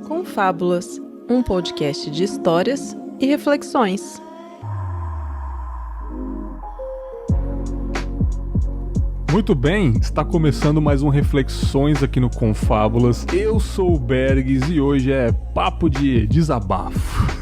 Confábulas, um podcast de histórias e reflexões. Muito bem, está começando mais um Reflexões aqui no Confábulas. Eu sou o Bergs e hoje é papo de desabafo.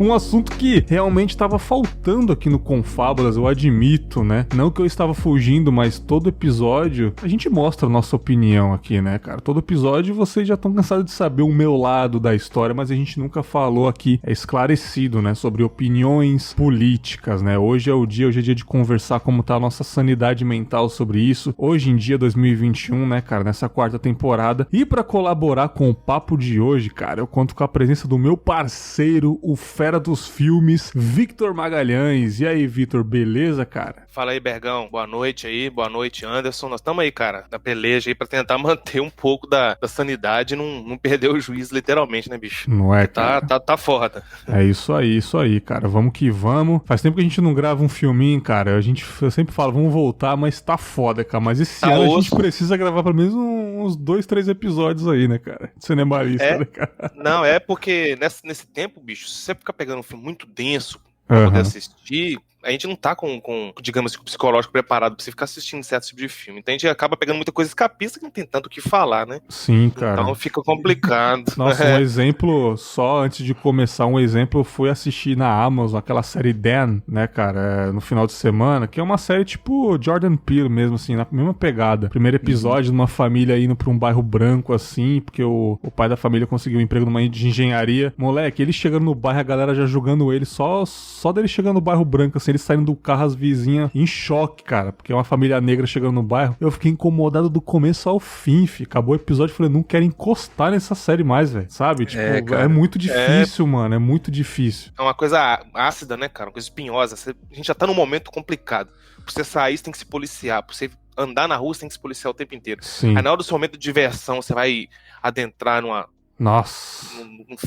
Um assunto que realmente estava faltando aqui no Confábulas, eu admito, né? Não que eu estava fugindo, mas todo episódio a gente mostra a nossa opinião aqui, né, cara? Todo episódio vocês já estão cansados de saber o meu lado da história, mas a gente nunca falou aqui, é esclarecido, né, sobre opiniões políticas, né? Hoje é dia de conversar como tá a nossa sanidade mental sobre isso. Hoje em dia, 2021, né, cara, nessa quarta temporada. E para colaborar com o papo de hoje, cara, eu conto com a presença do meu parceiro, o fera dos filmes, Victor Magalhães. E aí, Victor, beleza, cara? Fala aí, Bergão. Boa noite aí, boa noite, Anderson. Nós estamos aí, cara, na peleja aí pra tentar manter um pouco da sanidade e não perder o juízo literalmente, né, bicho? Não é, cara? Tá foda. É isso aí, cara. Vamos que vamos. Faz tempo que a gente não grava um filminho, cara. Eu sempre falo, vamos voltar, mas tá foda, cara. Mas esse ano a gente precisa gravar pelo menos uns 2, 3 episódios aí, né, cara? De cinemarista, né, cara? Não, é porque nesse tempo, bicho, se você ficar pegando um filme muito denso pra poder assistir, a gente não tá com digamos, o psicológico preparado pra você ficar assistindo certo tipo de filme. Então a gente acaba pegando muita coisa escapista que não tem tanto o que falar, né? Sim, cara. Então fica complicado. Nossa, um exemplo, só antes de começar, eu fui assistir na Amazon aquela série Dan, né, cara, no final de semana, que é uma série tipo Jordan Peele mesmo, assim, na mesma pegada. Primeiro episódio de uma família indo pra um bairro branco, assim, porque o pai da família conseguiu um emprego numa de engenharia. Moleque, ele chegando no bairro, a galera já julgando ele, só dele chegando no bairro branco, assim, ele saindo do carro, as vizinhas em choque, cara, porque é uma família negra chegando no bairro. Eu fiquei incomodado do começo ao fim, acabou o episódio, falei, não quero encostar nessa série mais, velho, sabe? Tipo, é muito difícil, mano, é muito difícil. É uma coisa ácida, né, cara, uma coisa espinhosa. A gente já tá num momento complicado. Pra você sair, você tem que se policiar. Pra você andar na rua, você tem que se policiar o tempo inteiro. Sim. Aí na hora do seu momento de diversão, você vai adentrar num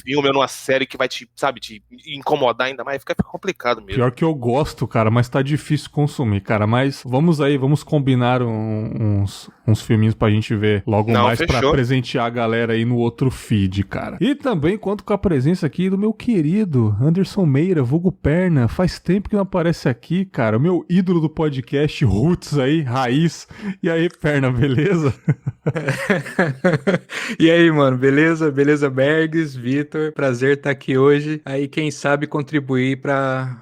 filme ou numa série que vai te incomodar ainda mais, fica complicado mesmo. Pior que eu gosto, cara, mas tá difícil consumir, cara. Mas vamos combinar uns filminhos pra gente ver logo mais, fechou, pra presentear a galera aí no outro feed, cara. E também conto com a presença aqui do meu querido Anderson Meira, vulgo Perna. Faz tempo que não aparece aqui, cara. O meu ídolo do podcast, Roots aí, Raiz. E aí, Perna, beleza? E aí, mano, beleza? Beleza, Bergs, Vitor, prazer estar aqui hoje. Aí, quem sabe contribuir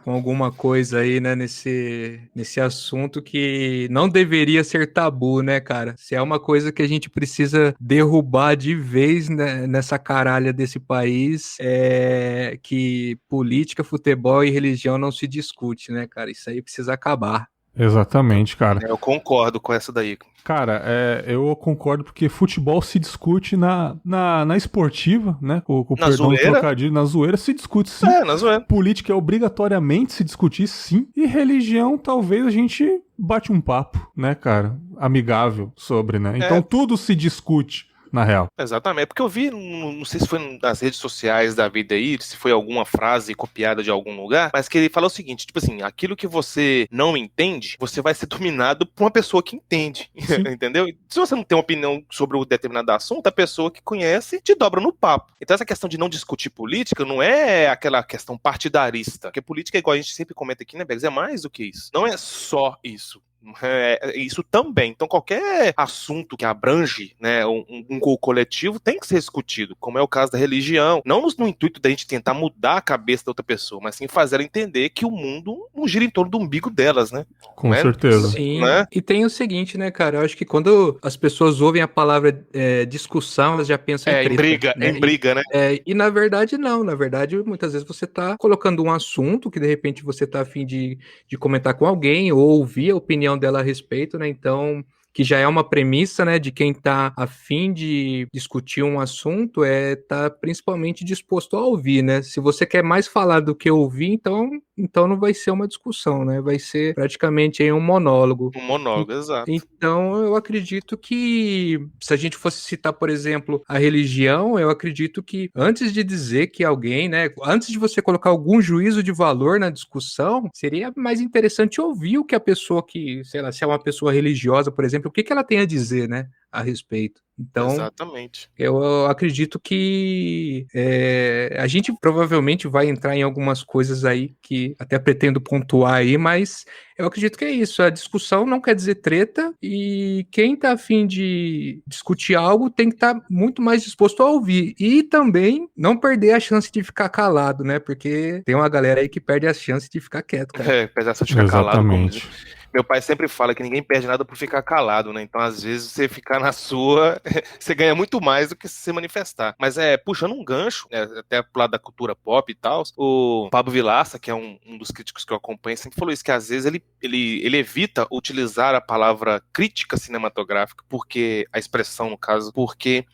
com alguma coisa aí, né, nesse assunto que não deveria ser tabu, né, cara? Se é uma coisa que a gente precisa derrubar de vez, né, nessa caralha desse país, é que política, futebol e religião não se discute, né, cara? Isso aí precisa acabar. Exatamente, cara. Eu concordo com essa daí. Cara, eu concordo porque futebol se discute na esportiva, né? Com perdão do trocadilho, na zoeira se discute sim. Na zoeira. Política é obrigatoriamente se discutir sim. E religião, talvez a gente bate um papo, né, cara? Amigável sobre, né? Então tudo se discute. Na real. Exatamente, porque eu vi, não sei se foi nas redes sociais da vida aí, se foi alguma frase copiada de algum lugar, mas que ele fala o seguinte, tipo assim, aquilo que você não entende, você vai ser dominado por uma pessoa que entende, entendeu? Se você não tem uma opinião sobre um determinado assunto, a pessoa que conhece te dobra no papo. Então essa questão de não discutir política não é aquela questão partidarista, porque política, igual a gente sempre comenta aqui, né, Bergs, é mais do que isso. Não é só isso. Isso também. Então qualquer assunto que abrange, né, um coletivo tem que ser discutido, como é o caso da religião, não no intuito da gente tentar mudar a cabeça da outra pessoa, mas sim fazer ela entender que o mundo não gira em torno do umbigo delas, né? Com certeza. Sim, né? E tem o seguinte, né, cara, eu acho que quando as pessoas ouvem a palavra discussão, elas já pensam em briga, né? Em briga, né? E na verdade não, na verdade muitas vezes você tá colocando um assunto que de repente você tá a fim de comentar com alguém ou ouvir a opinião dela a respeito, né? Então, que já é uma premissa, né, de quem tá a fim de discutir um assunto, tá principalmente disposto a ouvir, né? Se você quer mais falar do que ouvir, então não vai ser uma discussão, né? Vai ser praticamente aí um monólogo. Um monólogo, exato. Então, eu acredito que, se a gente fosse citar, por exemplo, a religião, eu acredito que antes de dizer que alguém, né, antes de você colocar algum juízo de valor na discussão, seria mais interessante ouvir o que a pessoa que, sei lá, se é uma pessoa religiosa, por exemplo, o que ela tem a dizer, né? a respeito. Então, Exatamente. eu acredito que a gente provavelmente vai entrar em algumas coisas aí que até pretendo pontuar aí, mas eu acredito que é isso. A discussão não quer dizer treta e quem tá a fim de discutir algo tem que estar muito mais disposto a ouvir. E também não perder a chance de ficar calado, né? Porque tem uma galera aí que perde a chance de ficar quieto, cara. Apesar de ficar calado, como Exatamente. meu pai sempre fala que ninguém perde nada por ficar calado, né? Então, às vezes, você ficar na sua, você ganha muito mais do que se manifestar. Mas puxando um gancho, né, até pro lado da cultura pop e tal, o Pablo Vilaça, que é um dos críticos que eu acompanho, sempre falou isso, que às vezes ele evita utilizar a palavra crítica cinematográfica, porque a expressão, no caso, porque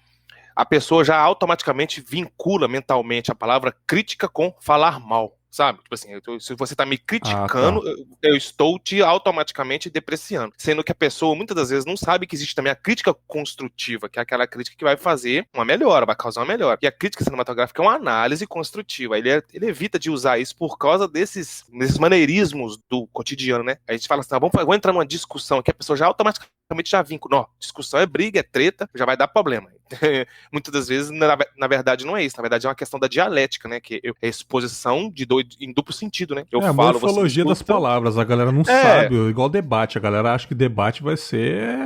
a pessoa já automaticamente vincula mentalmente a palavra crítica com falar mal. Sabe? Tipo assim, se você tá me criticando, eu estou te automaticamente depreciando. Sendo que a pessoa, muitas das vezes, não sabe que existe também a crítica construtiva, que é aquela crítica que vai fazer uma melhora, vai causar uma melhora. E a crítica cinematográfica é uma análise construtiva. Ele evita de usar isso por causa desses maneirismos do cotidiano, né? A gente fala assim, vamos entrar numa discussão que a pessoa já automaticamente já vincula. Não, discussão é briga, é treta, já vai dar problema. Muitas das vezes, na verdade, não é isso. Na verdade, é uma questão da dialética, né? Que é exposição em duplo sentido, né? Eu a falo, morfologia você das palavras. A galera não sabe, igual debate. A galera acha que debate vai ser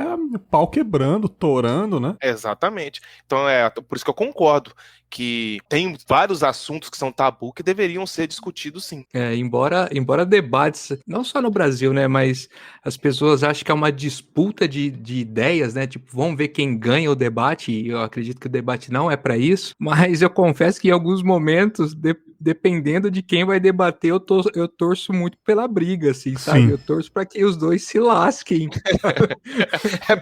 pau quebrando, torando, né? Exatamente. Então, por isso que eu concordo que tem vários assuntos que são tabu que deveriam ser discutidos, sim. Embora debates, não só no Brasil, né, mas as pessoas acham que é uma disputa de ideias, né, tipo, vamos ver quem ganha o debate, e eu acredito que o debate não é para isso, mas eu confesso que em alguns momentos, dependendo de quem vai debater, eu torço muito pela briga, assim, sabe? Sim. Eu torço para que os dois se lasquem.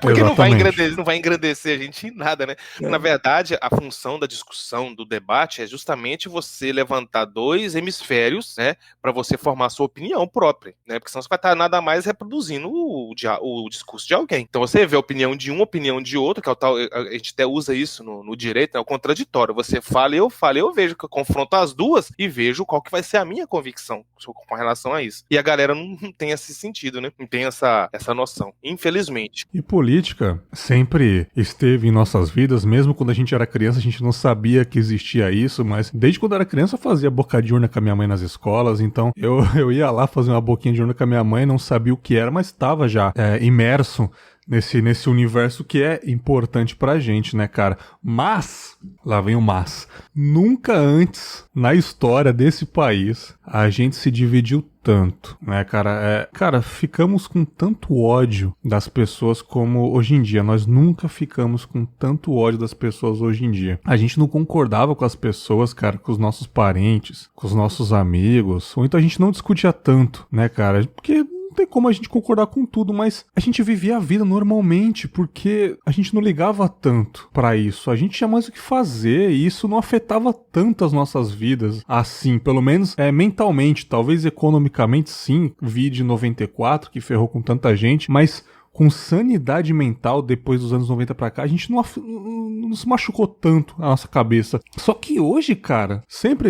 Porque não vai Exatamente. engrandecer a gente em nada, né? Na verdade, a função da discussão, do debate, é justamente você levantar dois hemisférios, né, para você formar a sua opinião própria, né? Porque senão você vai estar nada mais reproduzindo o discurso de alguém. Então você vê a opinião de um, a opinião de outro, que é o tal, a gente até usa isso no direito, é o contraditório. Você fala e eu vejo que eu confronto as duas e vejo qual que vai ser a minha convicção com relação a isso. E a galera não tem esse sentido, né? Não tem essa noção, infelizmente. E política sempre esteve em nossas vidas, mesmo quando a gente era criança, a gente não sabia que existia isso, mas desde quando eu era criança eu fazia boca de urna com a minha mãe nas escolas, então eu ia lá fazer uma boquinha de urna com a minha mãe, não sabia o que era, mas estava já imerso nesse universo que é importante pra gente, né, cara? Mas, lá vem o mas, nunca antes na história desse país a gente se dividiu tanto, né, cara? Cara, ficamos com tanto ódio das pessoas como hoje em dia. Nós nunca ficamos com tanto ódio das pessoas hoje em dia. A gente não concordava com as pessoas, cara, com os nossos parentes, com os nossos amigos, ou então a gente não discutia tanto, né, cara? Porque não tem como a gente concordar com tudo, mas a gente vivia a vida normalmente, porque a gente não ligava tanto pra isso. A gente tinha mais o que fazer e isso não afetava tanto as nossas vidas assim, pelo menos mentalmente, talvez economicamente sim, vide 94 que ferrou com tanta gente, mas com sanidade mental, depois dos anos 90 pra cá, a gente não se machucou tanto a nossa cabeça. Só que hoje, cara, sempre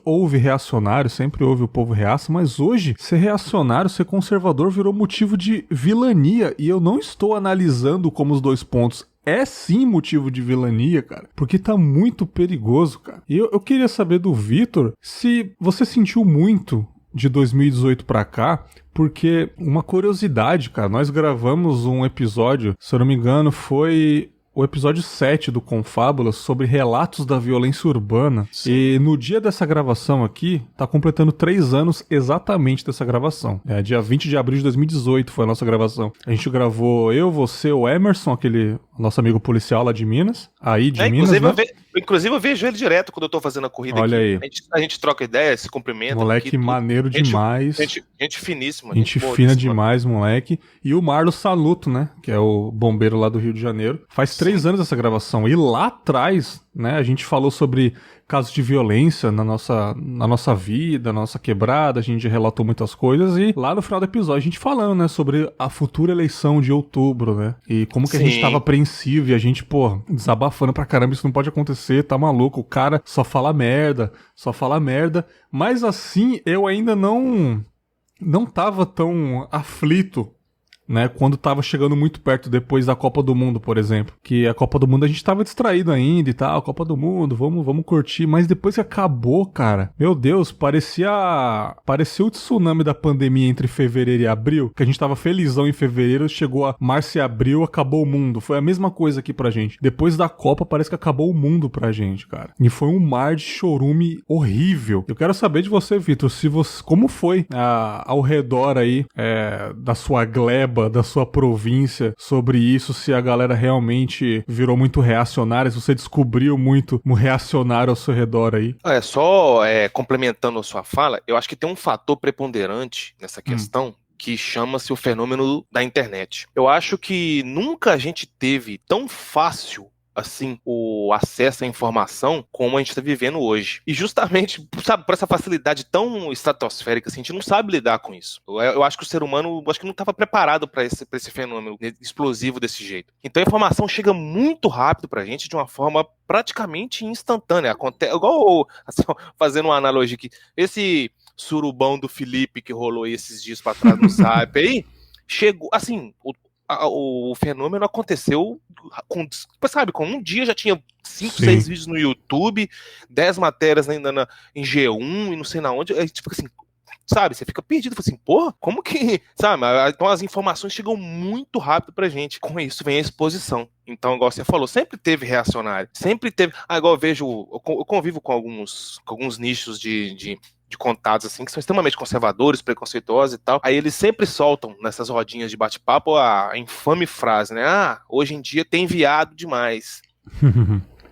houve reacionário, sempre houve o povo reaça, mas hoje, ser reacionário, ser conservador virou motivo de vilania, e eu não estou analisando como os dois pontos. É sim motivo de vilania, cara, porque tá muito perigoso, cara. E eu queria saber do Vitor se você sentiu muito de 2018 pra cá, porque uma curiosidade, cara, nós gravamos um episódio, se eu não me engano, foi o episódio 7 do Confábulas sobre relatos da violência urbana. Sim. E no dia dessa gravação aqui, tá completando 3 anos exatamente dessa gravação. Dia 20 de abril de 2018 foi a nossa gravação. A gente gravou eu, você, o Emerson, aquele nosso amigo policial lá de Minas. Aí de Minas, né? Inclusive eu vejo ele direto quando eu tô fazendo a corrida. Olha aqui. Aí. A gente troca ideia, se cumprimenta. Moleque aqui, maneiro demais. Gente finíssima. Gente fina demais, moleque. E o Marlos Saluto, né? Que é o bombeiro lá do Rio de Janeiro. Faz 3 anos essa gravação. E lá atrás, né, a gente falou sobre casos de violência na nossa vida, na nossa quebrada, a gente relatou muitas coisas, e lá no final do episódio a gente falando, né, sobre a futura eleição de outubro, né, e como que a gente tava apreensivo, e a gente, desabafando pra caramba, isso não pode acontecer, tá maluco, o cara só fala merda, mas assim, eu ainda não tava tão aflito né? Quando tava chegando muito perto depois da Copa do Mundo, por exemplo. Que a Copa do Mundo a gente tava distraído ainda e tal, Copa do Mundo, vamos curtir. Mas depois que acabou, cara, meu Deus, parecia o tsunami da pandemia entre fevereiro e abril, que a gente tava felizão em fevereiro, chegou a março e abril, acabou o mundo. Foi a mesma coisa aqui pra gente. Depois da Copa, parece que acabou o mundo pra gente, cara. E foi um mar de chorume horrível. Eu quero saber de você, Vitor, como foi ao redor aí da sua gleba, da sua província, sobre isso, se a galera realmente virou muito reacionária, se você descobriu muito um reacionário ao seu redor aí. Só complementando a sua fala, eu acho que tem um fator preponderante nessa questão, que chama-se o fenômeno da internet. Eu acho que nunca a gente teve tão fácil assim, o acesso à informação como a gente está vivendo hoje. E justamente, sabe, por essa facilidade tão estratosférica, assim, a gente não sabe lidar com isso. Eu acho que o ser humano, acho que não estava preparado para esse fenômeno explosivo desse jeito. Então a informação chega muito rápido para a gente de uma forma praticamente instantânea. Acontece, igual, assim, fazendo uma analogia aqui, esse surubão do Felipe que rolou aí esses dias para trás no Zap aí, chegou, assim, o fenômeno aconteceu com um dia já tinha 5, 6 vídeos no YouTube, 10 matérias ainda em G1 e não sei na onde, tipo assim, sabe, você fica perdido, assim, porra, como que, sabe, então as informações chegam muito rápido pra gente, com isso vem a exposição. Então, igual você falou, sempre teve reacionário, sempre teve, igual eu convivo com alguns nichos de contatos, assim, que são extremamente conservadores, preconceituosos e tal. Aí eles sempre soltam, nessas rodinhas de bate-papo, a infame frase, né? Hoje em dia tem viado demais.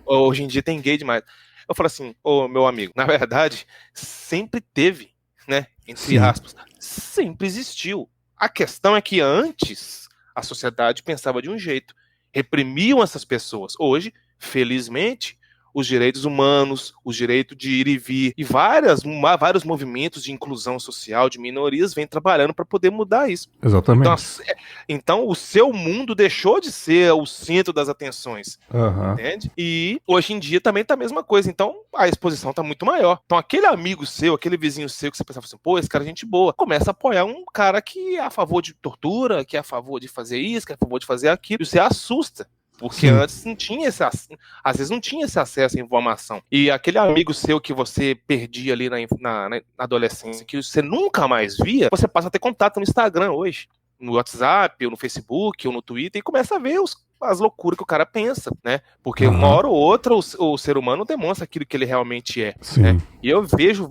Hoje em dia tem gay demais. Eu falo assim, meu amigo, na verdade, sempre teve, né? Entre aspas, sempre existiu. A questão é que antes a sociedade pensava de um jeito, reprimiam essas pessoas. Hoje, felizmente, os direitos humanos, o direito de ir e vir, e vários movimentos de inclusão social, de minorias, vêm trabalhando para poder mudar isso. Exatamente. Então, o seu mundo deixou de ser o centro das atenções, entende? E hoje em dia também tá a mesma coisa, então a exposição tá muito maior. Então, aquele amigo seu, aquele vizinho seu que você pensava assim, pô, esse cara é gente boa, começa a apoiar um cara que é a favor de tortura, que é a favor de fazer isso, que é a favor de fazer aquilo, e você assusta. Porque antes não tinha às vezes não tinha esse acesso à informação. E aquele amigo seu que você perdia ali na adolescência, que você nunca mais via, você passa a ter contato no Instagram hoje, no WhatsApp, ou no Facebook, ou no Twitter, e começa a ver as loucuras que o cara pensa, né? Porque uma hora ou outra o ser humano demonstra aquilo que ele realmente é. Né? E eu vejo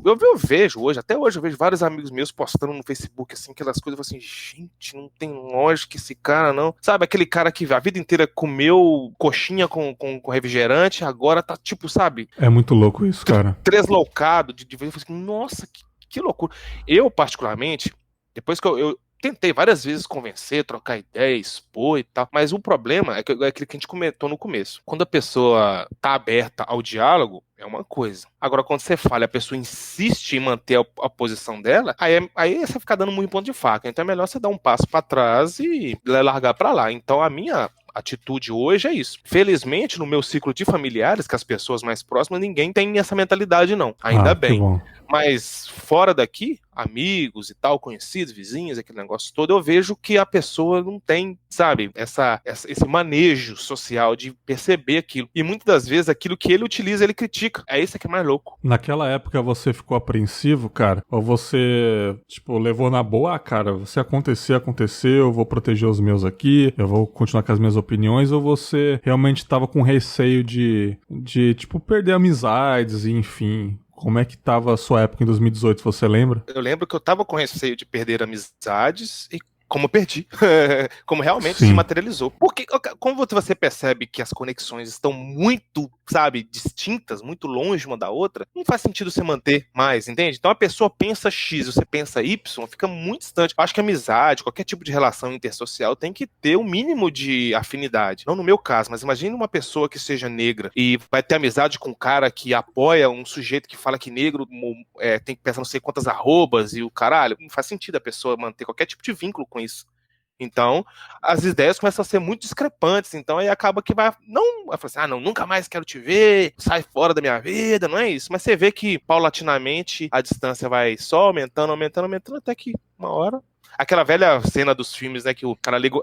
hoje, até hoje eu vejo vários amigos meus postando no Facebook, assim, aquelas coisas, eu falo assim, gente, não tem lógica esse cara, não. Sabe, aquele cara que a vida inteira comeu coxinha com refrigerante, agora tá tipo, sabe? É muito louco isso, cara. Tresloucado, de vez eu falo assim, nossa, que loucura. Eu, particularmente, depois que eu tentei várias vezes convencer, trocar ideia, expor e tal, mas o problema é aquilo que a gente comentou no começo. Quando a pessoa tá aberta ao diálogo, é uma coisa. Agora, quando você fala, a pessoa insiste em manter a posição dela, aí você fica dando muito ponto de faca. Então é melhor você dar um passo para trás e largar para lá. Então a minha atitude hoje é isso. Felizmente, no meu ciclo de familiares, que as pessoas mais próximas, ninguém tem essa mentalidade, não. Ainda bem. Mas fora daqui, amigos e tal, conhecidos, vizinhos, aquele negócio todo, eu vejo que a pessoa não tem, sabe, esse manejo social de perceber aquilo. E muitas das vezes, aquilo que ele utiliza, ele critica. É isso que é mais louco. Naquela época, você ficou apreensivo, cara? Ou você, levou na boa? Cara, se acontecer, aconteceu, eu vou proteger os meus aqui, eu vou continuar com as minhas opiniões, ou você realmente tava com receio de perder amizades e enfim... Como é que tava a sua época em 2018, você lembra? Eu lembro que eu tava com receio de perder amizades e como eu perdi, como realmente se materializou. Porque como você percebe que as conexões estão muito, sabe, distintas, muito longe uma da outra, não faz sentido você manter mais, entende? Então a pessoa pensa X, você pensa Y, fica muito distante. Eu acho que a amizade, qualquer tipo de relação intersocial tem que ter um mínimo de afinidade. Não no meu caso, mas imagine uma pessoa que seja negra e vai ter amizade com um cara que apoia um sujeito que fala que negro tem que pensar não sei quantas arrobas e o caralho. Não faz sentido a pessoa manter qualquer tipo de vínculo com isso. Então, as ideias começam a ser muito discrepantes, então aí acaba que vai falar assim, não, nunca mais quero te ver, sai fora da minha vida, não é isso, mas você vê que paulatinamente a distância vai só aumentando, até que uma hora Aquela velha cena dos filmes, né, que o cara liga,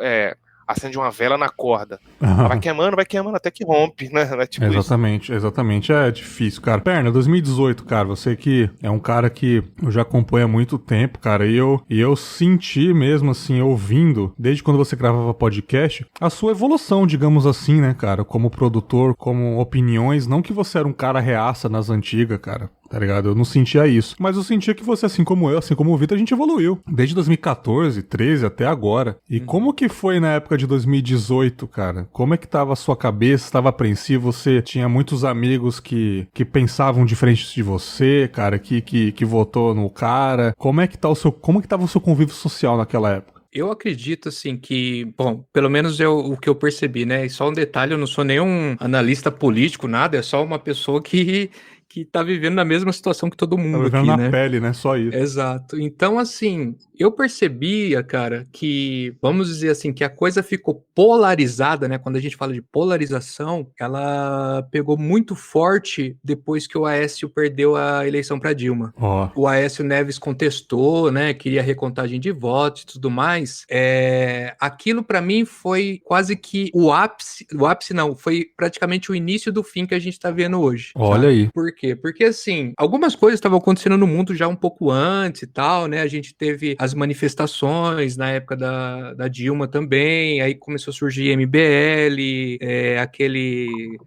acende uma vela na corda. Vai queimando até que rompe, né? É tipo Exatamente. É difícil, cara. Perna, 2018, cara, você que é um cara que eu já acompanho há muito tempo, cara, e eu senti mesmo, assim, ouvindo, desde quando você gravava podcast, a sua evolução, digamos assim, né, cara, como produtor, como opiniões, não que você era um cara reaça nas antigas, cara. Tá ligado? Eu não sentia isso. Mas eu sentia que você, assim como eu, assim como o Vitor, a gente evoluiu. Desde 2014, 13 até agora. E como que foi na época de 2018, cara? Como é que tava a sua cabeça? Estava apreensivo? Você tinha muitos amigos que pensavam diferente de você, cara, que votou no cara. Como é que tava o seu convívio social naquela época? Eu acredito, assim, que, bom, pelo menos o que eu percebi, né? E só um detalhe, eu não sou nenhum analista político, nada, é só uma pessoa que tá vivendo na mesma situação que todo mundo Tá aqui, vivendo né? na pele, né? Só isso. Exato. Então, assim, eu percebia, cara, que, vamos dizer assim, que a coisa ficou polarizada, né? Quando a gente fala de polarização, ela pegou muito forte depois que o Aécio perdeu a eleição para Dilma. O Aécio Neves contestou, né? Queria recontagem de votos e tudo mais. Aquilo para mim foi quase que o ápice não, foi praticamente o início do fim que a gente tá vendo hoje. Olha sabe? aí. Por quê? Porque, assim, algumas coisas estavam acontecendo no mundo já um pouco antes e tal, né? A gente teve as manifestações na época da Dilma também, aí começou a surgir MBL, aquele...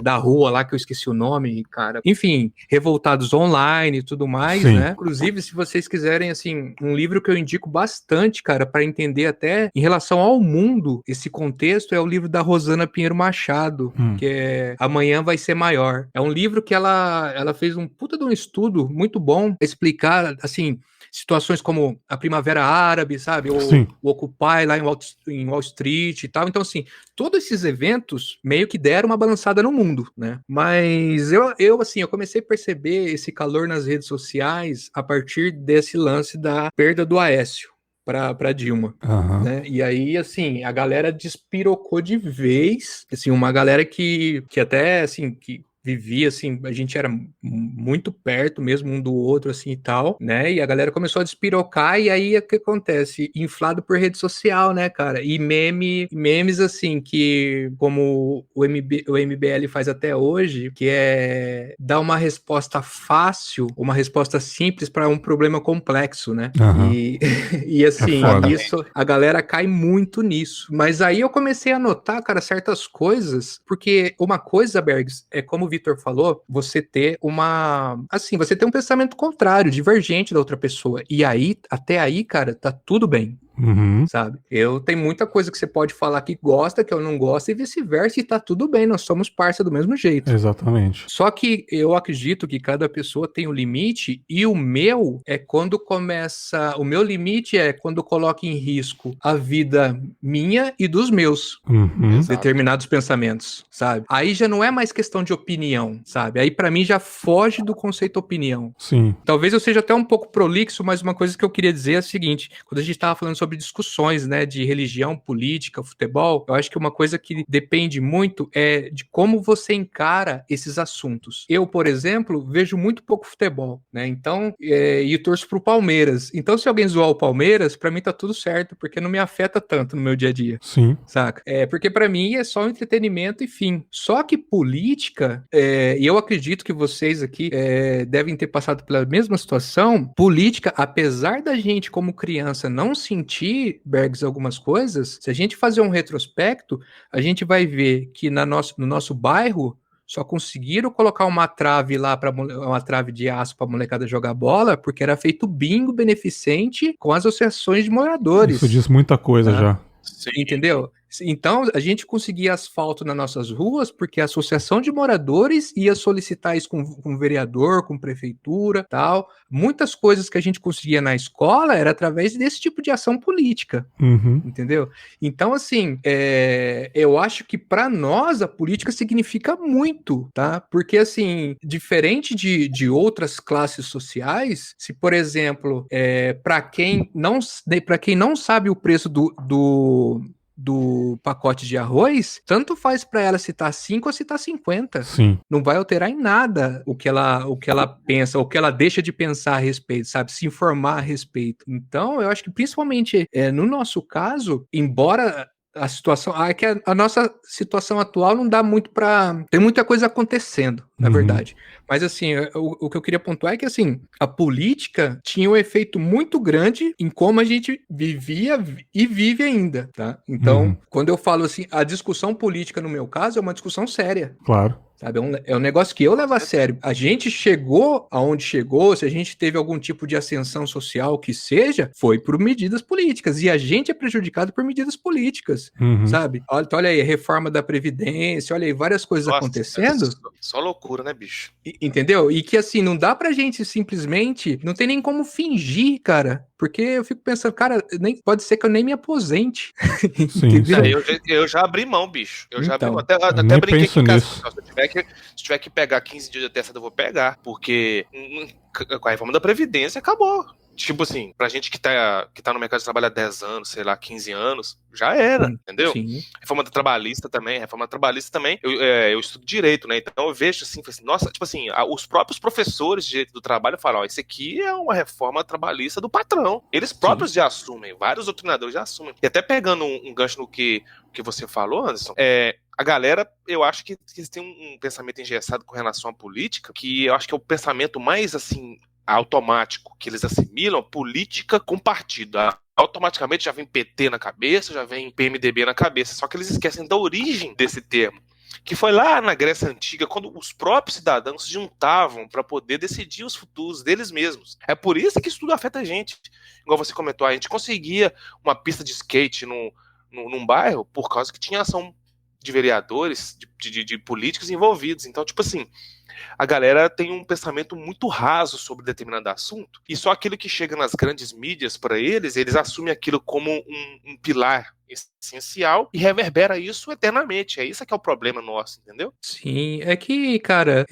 da rua lá, que eu esqueci o nome, cara. Enfim, Revoltados Online e tudo mais, Sim. né? Inclusive, se vocês quiserem, assim, um livro que eu indico bastante, cara, para entender até em relação ao mundo, esse contexto, é o livro da Rosana Pinheiro Machado, que é Amanhã Vai Ser Maior. É um livro que ela fez um puta de um estudo muito bom, explicar, assim, situações como a Primavera Árabe, sabe? O Occupy lá em Wall Street e tal. Então, assim, todos esses eventos meio que deram uma balançada no mundo, né? Mas eu comecei a perceber esse calor nas redes sociais a partir desse lance da perda do Aécio para Dilma, né? E aí, assim, a galera despirocou de vez, assim, uma galera que até, assim, que vivia, assim, a gente era muito perto mesmo um do outro, assim, e tal, né, e a galera começou a despirocar, e aí o que acontece? Inflado por rede social, né, cara, e memes, assim, que como o MBL faz até hoje, que é dar uma resposta fácil, uma resposta simples para um problema complexo, né, e assim, isso, a galera cai muito nisso, mas aí eu comecei a notar, cara, certas coisas, porque uma coisa, Bergs, é como o Vitor falou, você ter você ter um pensamento contrário, divergente da outra pessoa, e aí, até aí, cara, tá tudo bem. Sabe? Tem muita coisa que você pode falar que gosta, que eu não gosto, e vice-versa, e tá tudo bem, nós somos parça do mesmo jeito. Exatamente. Só que eu acredito que cada pessoa tem um limite, e o meu limite é quando coloca em risco a vida minha e dos meus determinados pensamentos, sabe? Aí já não é mais questão de opinião, sabe? Aí pra mim já foge do conceito opinião. Sim. Talvez eu seja até um pouco prolixo, mas uma coisa que eu queria dizer é a seguinte, quando a gente tava falando sobre discussões, né, de religião, política, futebol, eu acho que uma coisa que depende muito é de como você encara esses assuntos. Eu, por exemplo, vejo muito pouco futebol, né, então, e torço pro Palmeiras. Então, se alguém zoar o Palmeiras, pra mim tá tudo certo, porque não me afeta tanto no meu dia a dia. Sim. Saca? Porque pra mim é só entretenimento e fim. Só que política, e eu acredito que vocês aqui devem ter passado pela mesma situação, política, apesar da gente como criança não sentir, Bergs, algumas coisas, se a gente fazer um retrospecto, a gente vai ver que no nosso bairro só conseguiram colocar uma trave lá, uma trave de aço para a molecada jogar bola, porque era feito bingo beneficente com as associações de moradores. Isso diz muita coisa já. Sim. Entendeu? Então, a gente conseguia asfalto nas nossas ruas porque a associação de moradores ia solicitar isso com o vereador, com prefeitura, tal. Muitas coisas que a gente conseguia na escola era através desse tipo de ação política, entendeu? Então, assim, eu acho que para nós a política significa muito, tá? Porque, assim, diferente de outras classes sociais, se, por exemplo, para quem não sabe o preço do pacote de arroz, tanto faz pra ela se tá 5 ou se tá 50. Sim. Não vai alterar em nada o que ela pensa, o que ela deixa de pensar a respeito, sabe? Se informar a respeito. Então, eu acho que principalmente no nosso caso, embora a situação, é que a nossa situação atual não dá muito pra... Tem muita coisa acontecendo, na verdade. Mas assim, o que eu queria pontuar é que assim, a política tinha um efeito muito grande em como a gente vivia e vive ainda, tá? Então, quando eu falo assim, a discussão política no meu caso é uma discussão séria. Claro. Sabe, é um negócio que eu levo a sério. A gente chegou aonde chegou, se a gente teve algum tipo de ascensão social que seja, foi por medidas políticas. E a gente é prejudicado por medidas políticas, sabe? Olha aí, reforma da Previdência, olha aí, várias coisas acontecendo. Só loucura, né, bicho? Entendeu? E que assim, não dá pra gente simplesmente, não tem nem como fingir, cara. Porque eu fico pensando, cara, pode ser que eu nem me aposente. Sim. Eu já abri mão, bicho. Eu já abri mão. Eu Até nem brinquei penso aqui em casa. nisso. Se tiver que pegar 15 dias de atestado, eu vou pegar. Porque com a reforma da Previdência, acabou. Tipo assim, pra gente que tá no mercado de trabalho há 10 anos, sei lá, 15 anos, já era, entendeu? Sim. Reforma trabalhista também, eu estudo direito, né? Então eu vejo assim, nossa, tipo assim, os próprios professores de direito do trabalho falam, ó, isso aqui é uma reforma trabalhista do patrão. Eles próprios já assumem, vários doutrinadores já assumem. E até pegando um gancho no que você falou, Anderson, a galera, eu acho que eles têm um pensamento engessado com relação à política, que eu acho que é o pensamento mais, assim, automático que eles assimilam, política com partido. Automaticamente já vem PT na cabeça, já vem PMDB na cabeça, só que eles esquecem da origem desse termo, que foi lá na Grécia Antiga, quando os próprios cidadãos se juntavam para poder decidir os futuros deles mesmos. É por isso que isso tudo afeta a gente. Igual você comentou, a gente conseguia uma pista de skate num bairro por causa que tinha ação de vereadores, de políticos envolvidos. Então, tipo assim, a galera tem um pensamento muito raso sobre determinado assunto, e só aquilo que chega nas grandes mídias para eles assumem aquilo como um pilar essencial e reverbera isso eternamente. É isso que é o problema nosso, entendeu? Sim, é que, cara,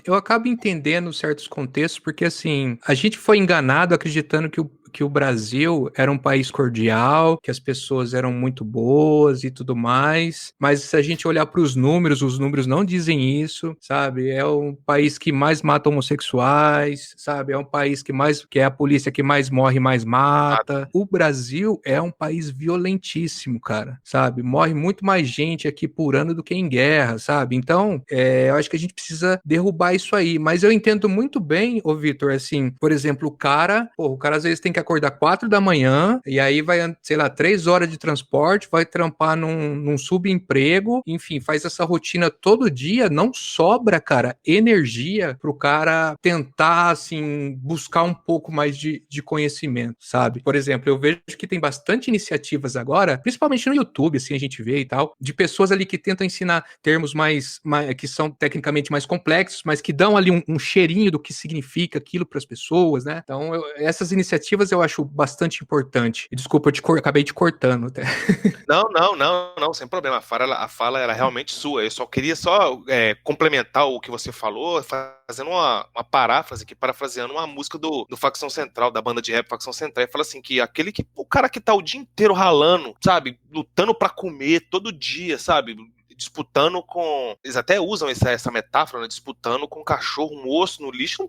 eu acabo entendendo certos contextos, porque assim, a gente foi enganado acreditando que o Brasil era um país cordial, que as pessoas eram muito boas e tudo mais, mas se a gente olhar para os números não dizem isso, sabe? É um país que mais mata homossexuais, sabe? É um país que é a polícia que mais morre e mais mata. O Brasil é um país violentíssimo, cara, sabe? Morre muito mais gente aqui por ano do que em guerra, sabe? Então, eu acho que a gente precisa derrubar isso aí, mas eu entendo muito bem, ô Vitor, assim, por exemplo, o cara às vezes tem que acordar 4 da manhã, e aí vai, sei lá, 3 horas de transporte, vai trampar num subemprego, enfim, faz essa rotina todo dia, não sobra, cara, energia pro cara tentar, assim, buscar um pouco mais de conhecimento, sabe? Por exemplo, eu vejo que tem bastante iniciativas agora, principalmente no YouTube, assim, a gente vê e tal, de pessoas ali que tentam ensinar termos mais que são tecnicamente mais complexos, mas que dão ali um cheirinho do que significa aquilo para as pessoas, né? Então, essas iniciativas eu acho bastante importante. E desculpa, acabei te cortando até. Não, sem problema. A fala era realmente sua. Eu só queria complementar o que você falou, fazendo uma paráfrase aqui, parafraseando uma música do Facção Central, da banda de rap Facção Central, e fala assim que o cara que tá o dia inteiro ralando, sabe, lutando pra comer todo dia, sabe, disputando com... Eles até usam essa metáfora, né? Disputando com um cachorro, um osso no lixo.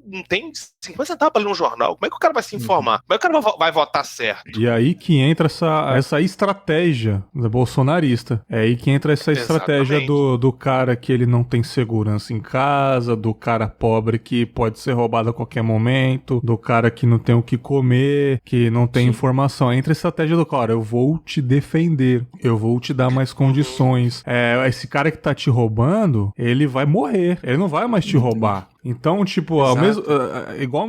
Não tem 50 centavos pra ler um jornal. Como é que o cara vai se informar? Como é que o cara vai votar certo? E aí que entra essa estratégia bolsonarista. É aí que entra essa estratégia do cara que ele não tem segurança em casa, do cara pobre que pode ser roubado a qualquer momento, do cara que não tem o que comer, que não tem informação. Entra a estratégia do cara, eu vou te defender, eu vou te dar mais condições. Esse cara que tá te roubando, ele vai morrer, ele não vai mais te roubar. Então, tipo,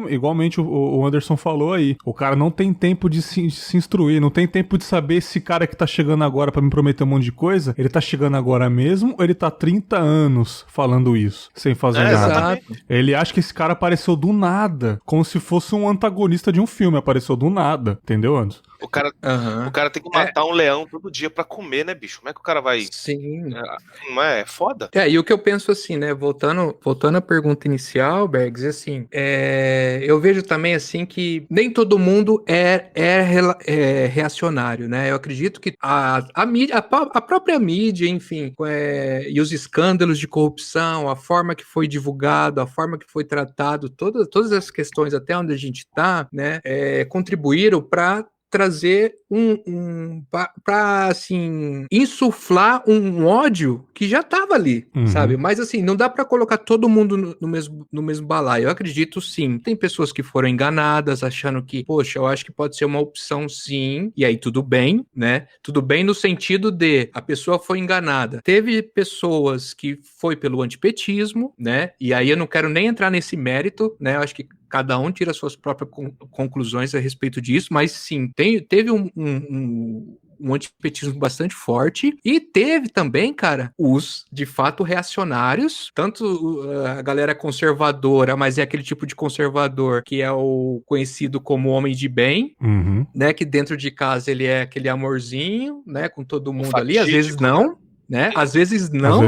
igualmente o Anderson falou aí, o cara não tem tempo de se instruir, não tem tempo de saber esse cara que tá chegando agora pra me prometer um monte de coisa, ele tá chegando agora mesmo ou ele tá 30 anos falando isso, sem fazer nada. Exato. Ele acha que esse cara apareceu do nada, como se fosse um antagonista de um filme, apareceu do nada, entendeu, Anderson? O cara tem que matar um leão todo dia pra comer, né, bicho? Como é que o cara vai... Sim. Não é foda? E o que eu penso assim, né, voltando à pergunta inicial, policial, Bergs, assim, eu vejo também, assim, que nem todo mundo é reacionário, né? Eu acredito que a mídia, a própria mídia, enfim, e os escândalos de corrupção, a forma que foi divulgado, a forma que foi tratado, todas as questões até onde a gente está, né, contribuíram para trazer para assim, insuflar um ódio que já estava ali, sabe? Mas assim, não dá para colocar todo mundo no mesmo balaio. Eu acredito sim. Tem pessoas que foram enganadas, achando que, poxa, eu acho que pode ser uma opção sim, e aí tudo bem, né? Tudo bem no sentido de a pessoa foi enganada. Teve pessoas que foi pelo antipetismo, né? E aí eu não quero nem entrar nesse mérito, né? Eu acho que cada um tira suas próprias conclusões a respeito disso, mas sim, teve um antipetismo bastante forte, e teve também, cara, os, de fato, reacionários, tanto a galera conservadora, mas é aquele tipo de conservador que é o conhecido como homem de bem, né, que dentro de casa ele é aquele amorzinho, né, com todo mundo ali, às vezes não, né? Às vezes não,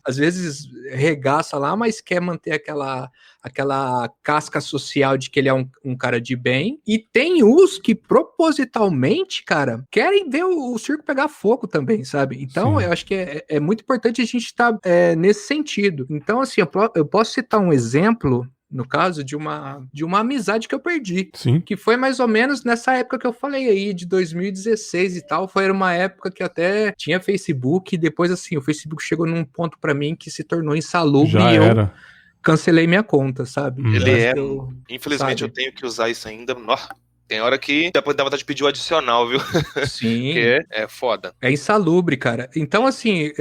às vezes regaça lá, mas quer manter aquela casca social de que ele é um cara de bem. E tem os que propositalmente, cara, querem ver o circo pegar fogo também, sabe? Então, sim, eu acho que é muito importante a gente estar nesse sentido. Então, assim, eu posso citar um exemplo, no caso, de uma amizade que eu perdi. Sim. Que foi mais ou menos nessa época que eu falei aí, de 2016 e tal. Foi uma época que até tinha Facebook, e depois, assim, o Facebook chegou num ponto pra mim que se tornou insalubre. Já e era. Eu cancelei minha conta, sabe? Infelizmente, eu tenho que usar isso ainda. Tem hora que dá vontade de pedir o adicional, viu? Sim. Porque é foda. É insalubre, cara. Então, assim,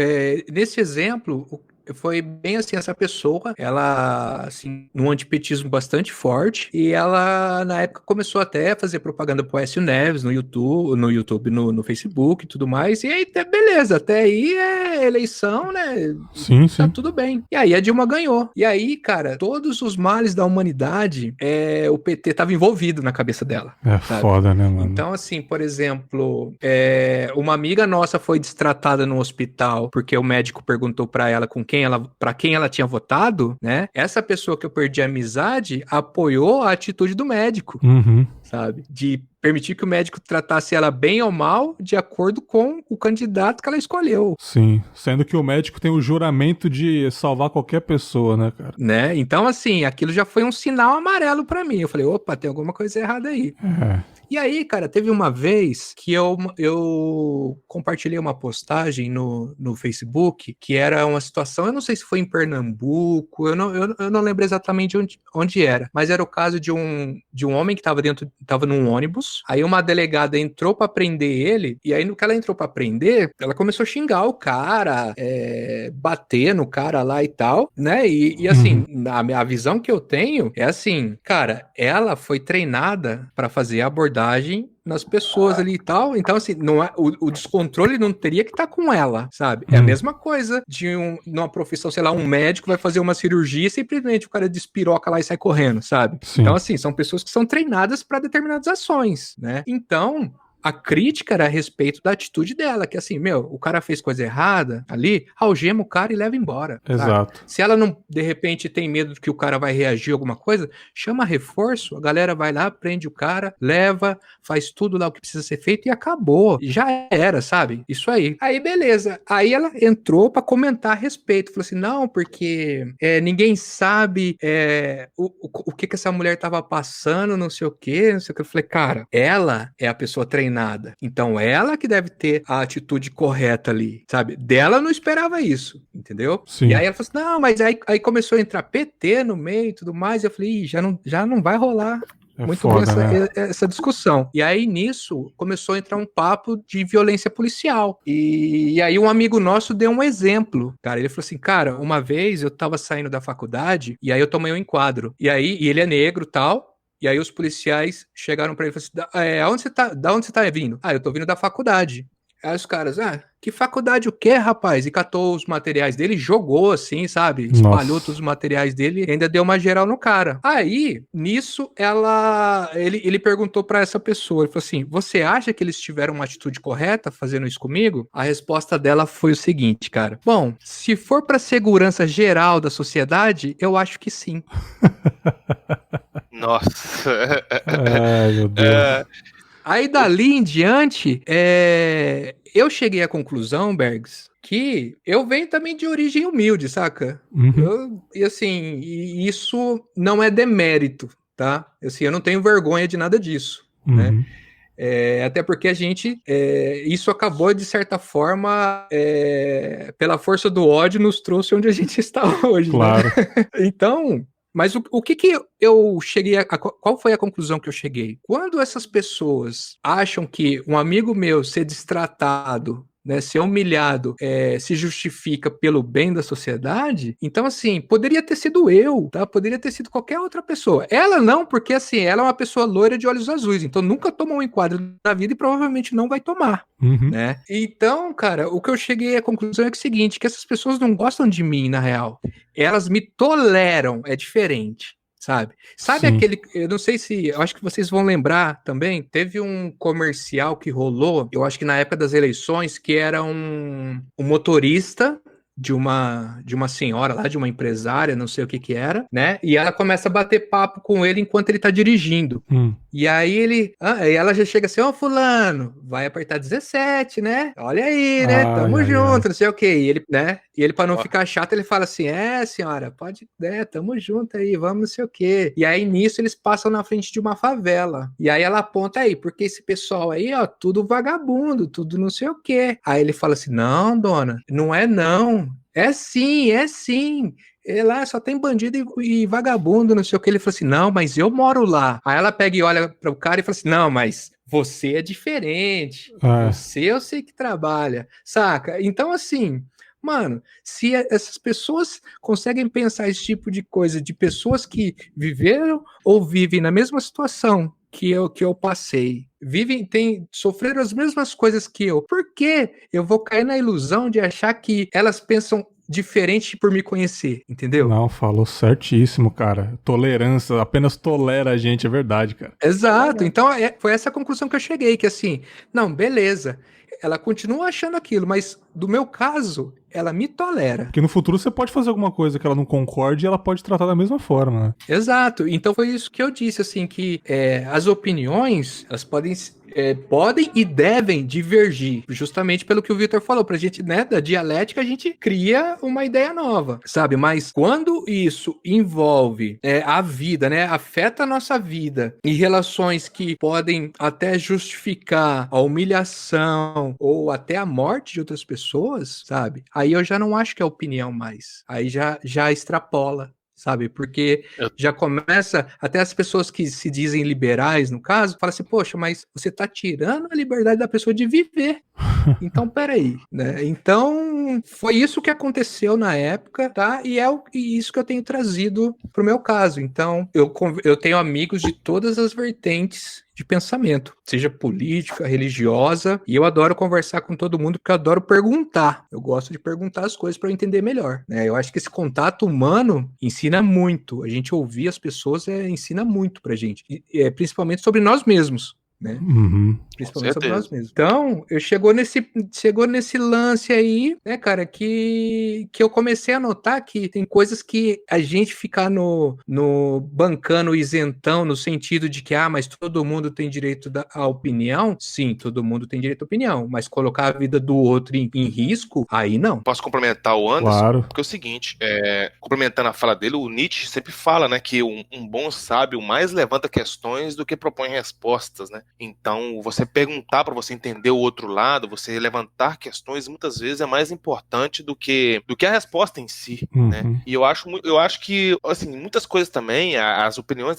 nesse exemplo, foi bem assim, essa pessoa, ela, assim, num antipetismo bastante forte, e ela, na época, começou até a fazer propaganda pro Aécio Neves no YouTube, no Facebook e tudo mais, e aí, beleza, até aí é eleição, né? Sim, Tá sim. tudo bem. E aí a Dilma ganhou. E aí, cara, todos os males da humanidade, o PT tava envolvido na cabeça dela. Sabe? Foda, né, mano? Então, assim, por exemplo, uma amiga nossa foi destratada no hospital porque o médico perguntou pra ela para quem ela tinha votado, né? Essa pessoa que eu perdi a amizade apoiou a atitude do médico, sabe? De permitir que o médico tratasse ela bem ou mal de acordo com o candidato que ela escolheu. Sim, sendo que o médico tem o juramento de salvar qualquer pessoa, né, cara? Né? Então, assim, aquilo já foi um sinal amarelo pra mim. Eu falei, opa, tem alguma coisa errada aí. E aí, cara, teve uma vez que eu compartilhei uma postagem no Facebook, que era uma situação, eu não sei se foi em Pernambuco, eu não lembro exatamente onde era, mas era o caso de um homem que tava num ônibus, aí uma delegada entrou pra prender ele, e aí no que ela entrou pra prender, ela começou a xingar o cara, bater no cara lá e tal, né? E assim, a visão que eu tenho é assim, cara, ela foi treinada pra fazer a abordagem nas pessoas ali e tal, então assim, não é, o descontrole não teria que estar com ela, sabe? É a mesma coisa de numa profissão, sei lá, um médico vai fazer uma cirurgia e simplesmente o cara despiroca lá e sai correndo, sabe? Sim. Então assim, são pessoas que são treinadas para determinadas ações, né? Então, a crítica era a respeito da atitude dela, que assim, o cara fez coisa errada ali, algema o cara e leva embora. Exato. Sabe? Se ela não, de repente, tem medo de que o cara vai reagir a alguma coisa, chama reforço, a galera vai lá, prende o cara, leva, faz tudo lá o que precisa ser feito e acabou. Já era, sabe? Isso aí. Aí, beleza. Aí ela entrou pra comentar a respeito. Falou assim, não, porque ninguém sabe o que essa mulher tava passando, não sei o quê, não sei o que. Eu falei, cara, ela é a pessoa treinada. Então ela que deve ter a atitude correta ali, sabe? Dela não esperava isso, entendeu? Sim. E aí ela falou assim, não, mas aí começou a entrar PT no meio e tudo mais, e eu falei, já não vai rolar muito foda, bem né? essa discussão. E aí nisso começou a entrar um papo de violência policial. E aí um amigo nosso deu um exemplo, cara. Ele falou assim, cara, uma vez eu tava saindo da faculdade e aí eu tomei um enquadro. E ele é negro e tal. E aí os policiais chegaram pra ele e falaram assim, da onde você tá vindo? Ah, eu tô vindo da faculdade. Aí os caras, que faculdade o quê, rapaz? E catou os materiais dele, jogou assim, sabe? Espalhou Nossa. todos os materiais dele e ainda deu uma geral no cara. Aí, nisso, ele perguntou pra essa pessoa, ele falou assim, você acha que eles tiveram uma atitude correta fazendo isso comigo? A resposta dela foi o seguinte, cara. Bom, se for pra segurança geral da sociedade, eu acho que sim. Nossa. Ai, meu Deus. Aí dali em diante, eu cheguei à conclusão, Bergs, que eu venho também de origem humilde, saca? Uhum. E isso não é demérito, tá? Assim, eu não tenho vergonha de nada disso, né? Uhum. Até porque isso acabou, de certa forma, pela força do ódio, nos trouxe onde a gente está hoje, Claro. né? Então, mas o que eu cheguei qual foi a conclusão que eu cheguei? Quando essas pessoas acham que um amigo meu ser destratado, né, ser humilhado, se justifica pelo bem da sociedade, então, assim, poderia ter sido eu, tá? Poderia ter sido qualquer outra pessoa. Ela não, porque, assim, ela é uma pessoa loira de olhos azuis, então nunca tomou um enquadro na vida e provavelmente não vai tomar. Uhum. Né? Então, cara, o que eu cheguei à conclusão é o seguinte, que essas pessoas não gostam de mim, na real. Elas me toleram, é diferente. Sabe Sim. aquele, eu não sei se, eu acho que vocês vão lembrar também, teve um comercial que rolou, eu acho que na época das eleições, que era um motorista de uma senhora lá, de uma empresária, não sei o que era, né? E ela começa a bater papo com ele enquanto ele tá dirigindo. E aí ela já chega assim, fulano, vai apertar 17, né? Olha aí, né? Tamo junto, não sei o quê. E ele, né? E ele, pra não ficar chato, ele fala assim, senhora, pode, tamo junto aí, vamos não sei o quê. E aí, nisso, eles passam na frente de uma favela. E aí ela aponta aí, porque esse pessoal aí, ó, tudo vagabundo, tudo não sei o quê. Aí ele fala assim, não, dona, não é não. É sim, é sim. Lá só tem bandido e vagabundo, não sei o que. Ele falou assim, não, mas eu moro lá. Aí ela pega e olha para o cara e fala assim, não, mas você é diferente. Você eu sei que trabalha, saca? Então, assim, mano, se essas pessoas conseguem pensar esse tipo de coisa de pessoas que viveram ou vivem na mesma situação que eu passei, sofreram as mesmas coisas que eu, por que eu vou cair na ilusão de achar que elas pensam diferente por me conhecer, entendeu? Não, falou certíssimo, cara. Tolerância, apenas tolera a gente, é verdade, cara. Exato, então foi essa a conclusão que eu cheguei, que assim, não, beleza, ela continua achando aquilo, mas do meu caso, ela me tolera. Porque no futuro você pode fazer alguma coisa que ela não concorde e ela pode tratar da mesma forma, né? Exato, então foi isso que eu disse, assim, que as opiniões, elas podem e devem divergir, justamente pelo que o Victor falou, pra gente, né, da dialética, a gente cria uma ideia nova, sabe? Mas quando isso envolve a vida, né, afeta a nossa vida, e relações que podem até justificar a humilhação ou até a morte de outras pessoas, sabe? Aí eu já não acho que é opinião mais, aí já extrapola. Sabe, porque já começa, até as pessoas que se dizem liberais, no caso, falam assim, poxa, mas você tá tirando a liberdade da pessoa de viver. Então, peraí, né? Então, foi isso que aconteceu na época, tá? E isso que eu tenho trazido pro meu caso. Então, eu tenho amigos de todas as vertentes de pensamento, seja política, religiosa, e eu adoro conversar com todo mundo porque eu adoro perguntar. Eu gosto de perguntar as coisas para eu entender melhor, né? Eu acho que esse contato humano ensina muito. A gente ouvir as pessoas ensina muito pra gente, principalmente sobre nós mesmos. Né? Uhum. Principalmente sobre nós mesmos. Então, chegou nesse lance aí, né, cara, que eu comecei a notar que tem coisas que a gente ficar no bancando isentão, no sentido de que, mas todo mundo tem direito à opinião. Sim, todo mundo tem direito à opinião, mas colocar a vida do outro em risco, aí não. Posso complementar o Anderson? Claro. Porque é o seguinte, complementando a fala dele, o Nietzsche sempre fala, né, que um bom sábio mais levanta questões do que propõe respostas, né? Então, você perguntar para você entender o outro lado, você levantar questões, muitas vezes é mais importante do que a resposta em si, né? E eu acho que, assim, muitas coisas também, as opiniões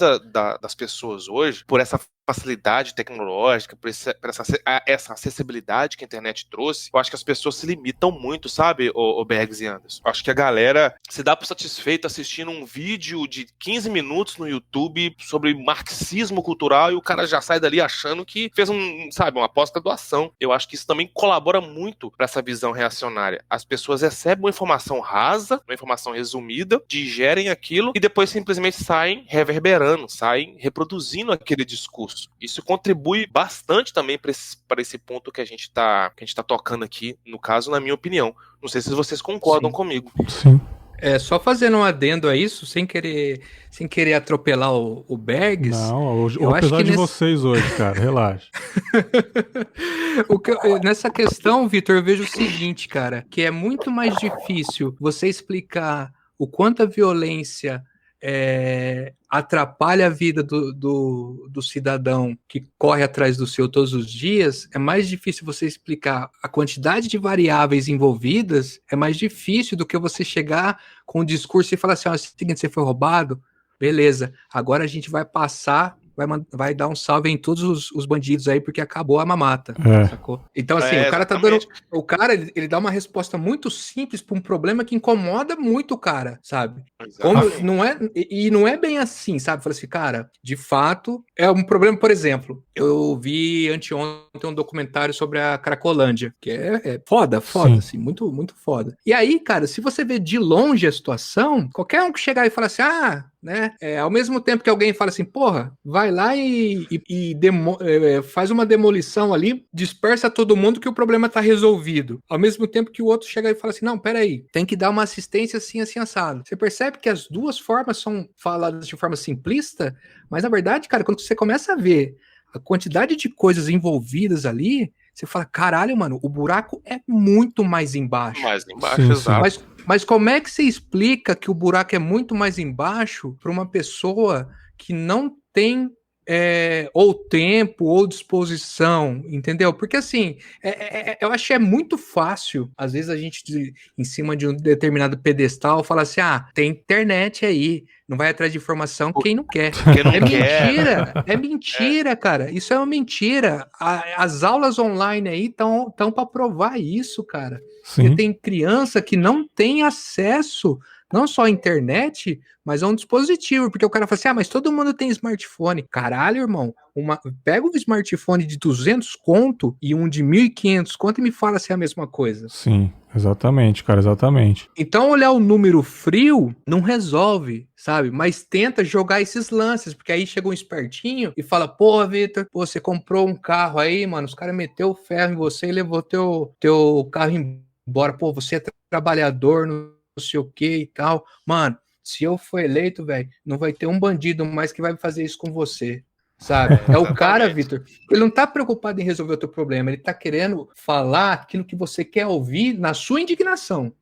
das pessoas hoje, por essa facilidade tecnológica, por essa acessibilidade que a internet trouxe, eu acho que as pessoas se limitam muito, sabe, o Bergs e Anderson? Eu acho que a galera se dá por satisfeito assistindo um vídeo de 15 minutos no YouTube sobre marxismo cultural e o cara já sai dali achando que fez uma pós-graduação. Eu acho que isso também colabora muito para essa visão reacionária. As pessoas recebem uma informação rasa, uma informação resumida, digerem aquilo e depois simplesmente saem reverberando, saem reproduzindo aquele discurso. Isso contribui bastante também para esse ponto que a gente tá tocando aqui, no caso, na minha opinião. Não sei se vocês concordam comigo. Sim. Só fazendo um adendo a isso, sem querer atropelar o Bergs. Não, apesar de vocês hoje, cara, relaxa. Nessa questão, Vitor, eu vejo o seguinte, cara, que é muito mais difícil você explicar o quanto a violência atrapalha a vida do cidadão que corre atrás do seu todos os dias. É mais difícil você explicar a quantidade de variáveis envolvidas, é mais difícil do que você chegar com um discurso e falar assim, é o seguinte, você foi roubado, beleza, agora a gente vai passar, vai dar um salve em todos os bandidos aí, porque acabou a mamata, sacou? Então assim, o cara tá dando, ele dá uma resposta muito simples para um problema que incomoda muito o cara, sabe? Não é bem assim, sabe? Fala assim, cara, de fato, é um problema. Por exemplo, eu vi anteontem um documentário sobre a Cracolândia, que é foda, assim, muito, muito foda. E aí, cara, se você vê de longe a situação, qualquer um que chegar e falar assim, ao mesmo tempo que alguém fala assim, porra, vai lá e faz uma demolição ali, dispersa todo mundo que o problema tá resolvido. Ao mesmo tempo que o outro chega e fala assim, não, peraí, tem que dar uma assistência assim, assim, assado. Você percebe que as duas formas são faladas de forma simplista, mas na verdade, cara, quando você começa a ver a quantidade de coisas envolvidas ali, você fala, caralho, mano, o buraco é muito mais embaixo. Mais embaixo, exato. Mas como é que você explica que o buraco é muito mais embaixo para uma pessoa que não tem ou tempo ou disposição, entendeu? Porque assim, eu acho que é muito fácil, às vezes a gente em cima de um determinado pedestal fala assim, tem internet aí, não vai atrás de informação quem não quer. É mentira, cara, isso é uma mentira. As aulas online aí estão para provar isso, cara. Sim. Porque tem criança que não tem acesso não só à internet, mas a um dispositivo, porque o cara fala assim, mas todo mundo tem smartphone. Caralho, irmão, pega um smartphone de 200 conto e um de 1.500 conto e me fala se é a mesma coisa. Sim, exatamente, cara, exatamente. Então olhar o número frio não resolve, sabe? Mas tenta jogar esses lances, porque aí chega um espertinho e fala, porra, Vitor, você comprou um carro aí, mano, os caras meteu o ferro em você e levou teu carro embora. Pô, você é trabalhador, não sei o que e tal. Mano, se eu for eleito, velho, não vai ter um bandido mais que vai fazer isso com você, sabe? É o cara, Vitor, ele não tá preocupado em resolver o teu problema, ele tá querendo falar aquilo que você quer ouvir na sua indignação.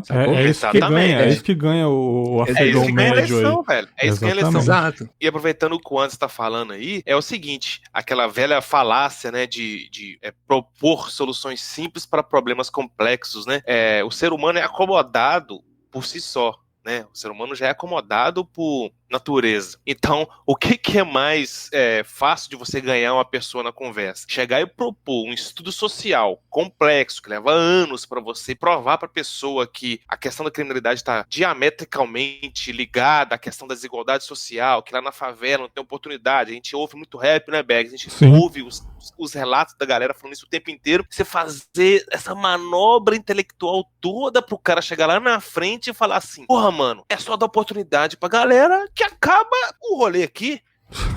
É isso que ganha, o afegão médio aí. Velho. É isso que ganha a eleição. Exato. E aproveitando o que o Anderson tá falando aí, é o seguinte, aquela velha falácia, né, de propor soluções simples para problemas complexos, né? O ser humano é acomodado por si só, né? O ser humano já é acomodado por natureza. Então, o que é mais fácil de você ganhar uma pessoa na conversa? Chegar e propor um estudo social complexo, que leva anos para você provar para a pessoa que a questão da criminalidade está diametricalmente ligada à questão da desigualdade social, que lá na favela não tem oportunidade. A gente ouve muito rap, né, Bergs? A gente ouve os relatos da galera falando isso o tempo inteiro. Você fazer essa manobra intelectual toda pro cara chegar lá na frente e falar assim, porra, mano, é só dar oportunidade pra galera que acaba o rolê aqui.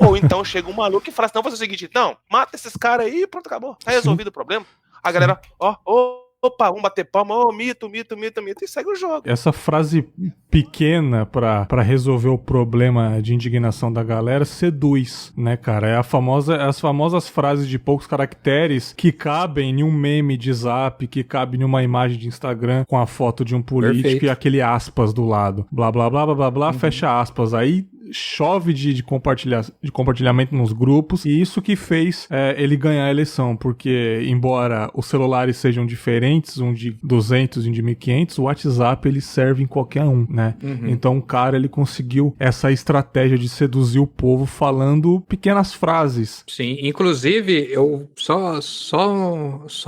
Ou então chega um maluco e fala assim, não, vou fazer o seguinte, então, mata esses caras aí e pronto, acabou. Tá resolvido o problema. A galera, opa, vamos bater palma, mito, e segue o jogo. Essa frase pequena pra resolver o problema de indignação da galera seduz, né, cara? É as famosas frases de poucos caracteres que cabem em um meme de Zap, que cabe em uma imagem de Instagram com a foto de um político. Perfeito. E aquele aspas do lado. Blá, blá, blá, blá, blá, blá, fecha aspas. Aí chove de compartilhamento nos grupos, e isso que fez ele ganhar a eleição, porque embora os celulares sejam diferentes, um de 200 e um de 1.500, o WhatsApp ele serve em qualquer um, né? Então o cara ele conseguiu essa estratégia de seduzir o povo falando pequenas frases. Sim, inclusive, eu só